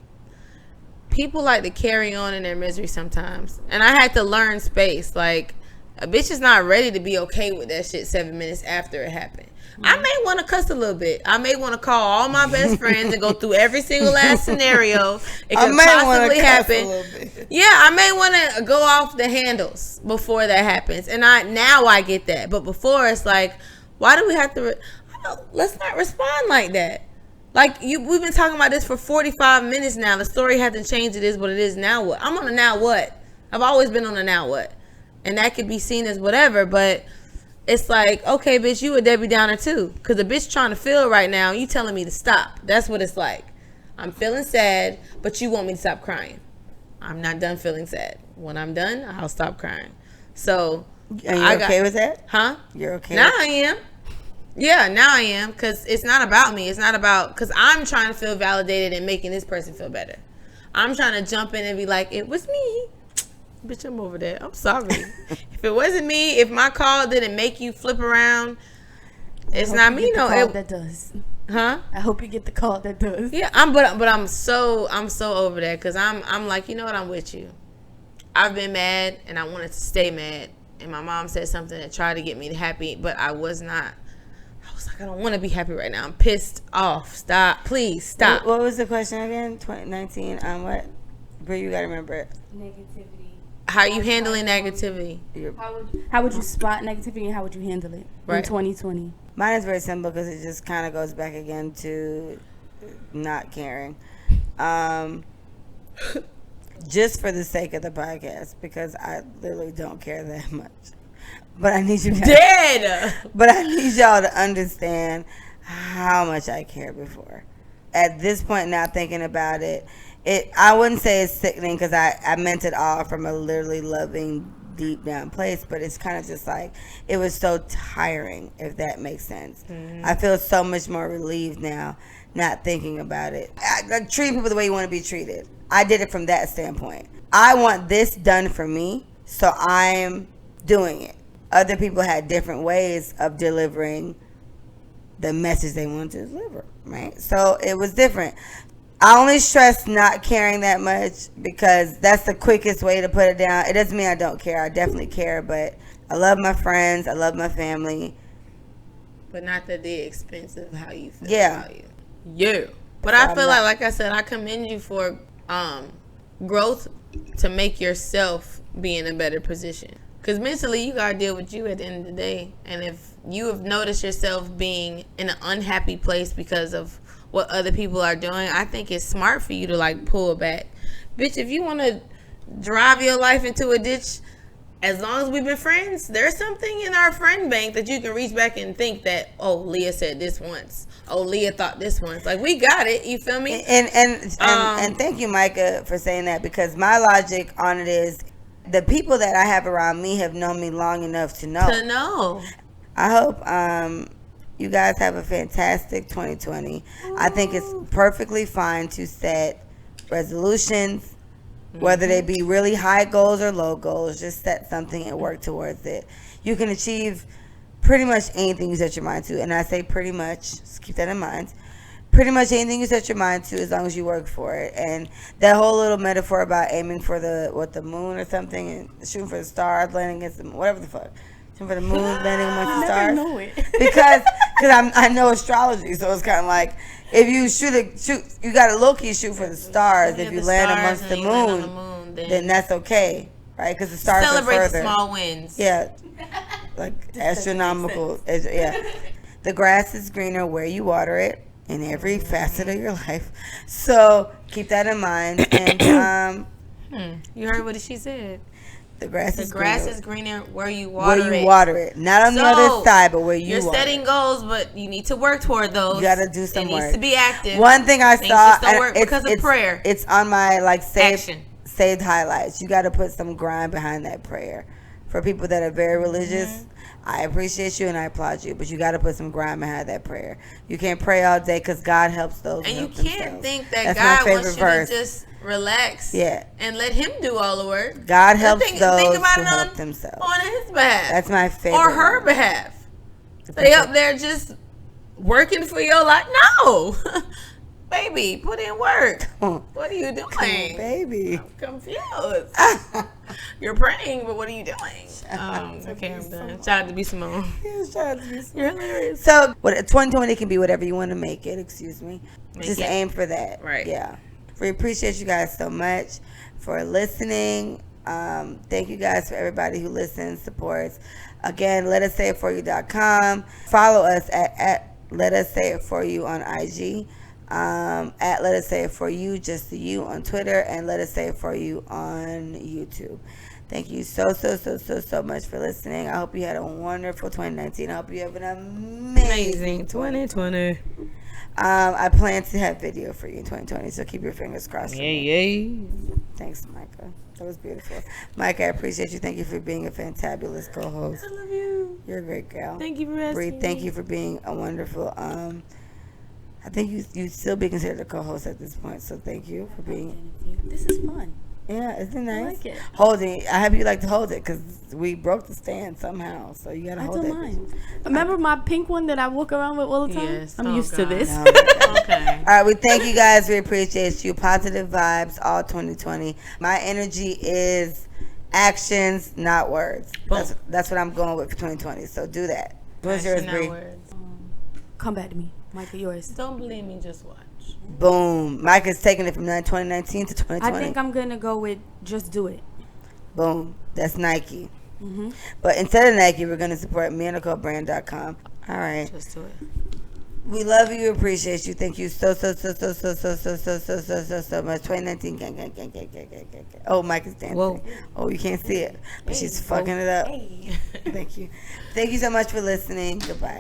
carry on in their misery sometimes. And I had to learn space. Like, a bitch is not ready to be okay with that shit 7 minutes after it happened. I may want to cuss a little bit. I may want to call all my best friends and go through every single last scenario it could possibly happen. Yeah, I may want to go off the handles before that happens. And now I get that. But before, it's like, why do we have to... let's not respond like that. Like, we've been talking about this for 45 minutes now. The story hasn't changed. It is what it is. Now what? I'm on a now what. I've always been on a now what. And that could be seen as whatever, but... it's like, okay, bitch, you a Debbie Downer too. Because a bitch trying to feel right now, you telling me to stop. That's what it's like. I'm feeling sad, but you want me to stop crying. I'm not done feeling sad. When I'm done, I'll stop crying. So, and you're okay with that? Huh? You're okay? Now I am. Yeah, now I am. Because it's not about me. It's not about... because I'm trying to feel validated and making this person feel better. I'm trying to jump in and be like, it was me. Bitch, I'm over that. I'm sorry. If it wasn't me, if my call didn't make you flip around, it's not me. No, that does. Huh? I hope you get the call that does. Yeah, I'm so over that because I'm like, you know what? I'm with you. I've been mad and I wanted to stay mad, and my mom said something that tried to get me happy, but I was not. I was like, I don't want to be happy right now. I'm pissed off. Stop, please stop. What was the question again? 2019. What? Brie, you gotta remember it. Negativity. How are you handling negativity? How would you spot negativity and how would you handle it in 2020? Mine is very simple because it just kind of goes back again to not caring. Just for the sake of the podcast, because I literally don't care that much. But I need you guys, But I need y'all to understand how much I cared before. At this point now, thinking about it, I wouldn't say it's sickening because I meant it all from a literally loving, deep down place, but it's kind of just like, it was so tiring, if that makes sense. Mm-hmm. I feel so much more relieved now, not thinking about it. I treat people the way you want to be treated. I did it from that standpoint. I want this done for me, so I'm doing it. Other people had different ways of delivering the message they wanted to deliver, right? So it was different. I only stress not caring that much because that's the quickest way to put it down. It doesn't mean I don't care. I definitely care, but I love my friends. I love my family. But not at the expense of how you feel about you. Yeah. But I feel like I said, I commend you for growth to make yourself be in a better position. Because mentally, you got to deal with you at the end of the day. And if you have noticed yourself being in an unhappy place because of what other people are doing, I think it's smart for you to like pull back. Bitch, if you want to drive your life into a ditch, as long as we've been friends, there's something in our friend bank that you can reach back and think that, oh, Leah said this once. Oh, Leah thought this once. Like, we got it. You feel me? And thank you, Micah, for saying that, because my logic on it is the people that I have around me have known me long enough to know. I hope you guys have a fantastic 2020. I think it's perfectly fine to set resolutions, whether they be really high goals or low goals. Just set something and work towards it. You can achieve pretty much anything you set your mind to. And I say pretty much, just keep that in mind. Pretty much anything you set your mind to, as long as you work for it. And that whole little metaphor about aiming for the moon or something and shooting for the stars, landing against the, whatever the fuck. For the moon landing amongst the stars. I know it. because I know astrology, so it's kind of like, if you shoot, you got to low-key shoot for the stars. If you land amongst the moon, then that's okay, right? Because the stars celebrate are further. The small wins. Yeah, like astronomical. Yeah, the grass is greener where you water it in every facet of your life. So keep that in mind. And you heard what she said. The grass is greener where you water it. Not on the other side, but where you water it. You're setting goals, but you need to work toward those. You got to do some work. It needs to be active. One thing I saw, just don't work because of prayer. It's on my saved highlights. You got to put some grind behind that prayer. For people that are very religious, I appreciate you and I applaud you, but you got to put some grime and have that prayer. You can't pray all day because God helps those. And who you help can't themselves. think that That's God wants you to just relax. Yeah. And let Him do all the work. God helps those think about who it help themselves. On His behalf. That's my favorite. Or her behalf. They up there just working for your life. No. Baby, put in work. What are you doing? Come on, baby. I'm confused. You're praying, but what are you doing? Okay, I'm done. Shout out to B. Simone. Shout out to B. Simone. You're hilarious. So, 2020 can be whatever you want to make it. Excuse me. Just aim for that. Right. Yeah. We appreciate you guys so much for listening. Thank you guys for everybody who listens, supports. Again, letassayitforyou.com. Follow us at Let Us Say It For You on IG. At Let Us Say It For You, just the you on Twitter, and Let Us Say It For You on YouTube. Thank you so much for listening. I hope you had a wonderful 2019. I hope you have an amazing 2020. I plan to have video for you in 2020, so keep your fingers crossed. Yay. Thanks, Micah. That was beautiful. Micah, I appreciate you. Thank you for being a fantabulous co-host. I love you. You're a great girl. Thank you for asking. Brie, thank you for being a wonderful I think you still be considered a co-host at this point, so thank you for being. This is fun. Yeah, isn't it nice? I like it. Holding, I hope you like to hold it because we broke the stand somehow, so you gotta hold it. I don't mind. Remember my pink one that I walk around with all the time? Yes. I'm used to this. No, Okay. All right, we thank you guys. We appreciate you. Positive vibes all 2020. My energy is actions, not words. That's what I'm going with for 2020. So do that. What's yours, Brie? Come back to me. Micah, yours. Don't believe me, just watch. Boom. Mike is taking it from 2019 to 2020. I think I'm going to go with just do it. Boom. That's Nike. Mm-hmm. But instead of Nike, we're going to support MeAndNicoleBrand.com. All right. Just do it. We love you. Appreciate you. Thank you so much. 2019. Gang. Oh, Mike is dancing. Whoa. Oh, you can't see it. But she's fucking it up. Thank you. Thank you so much for listening. Goodbye.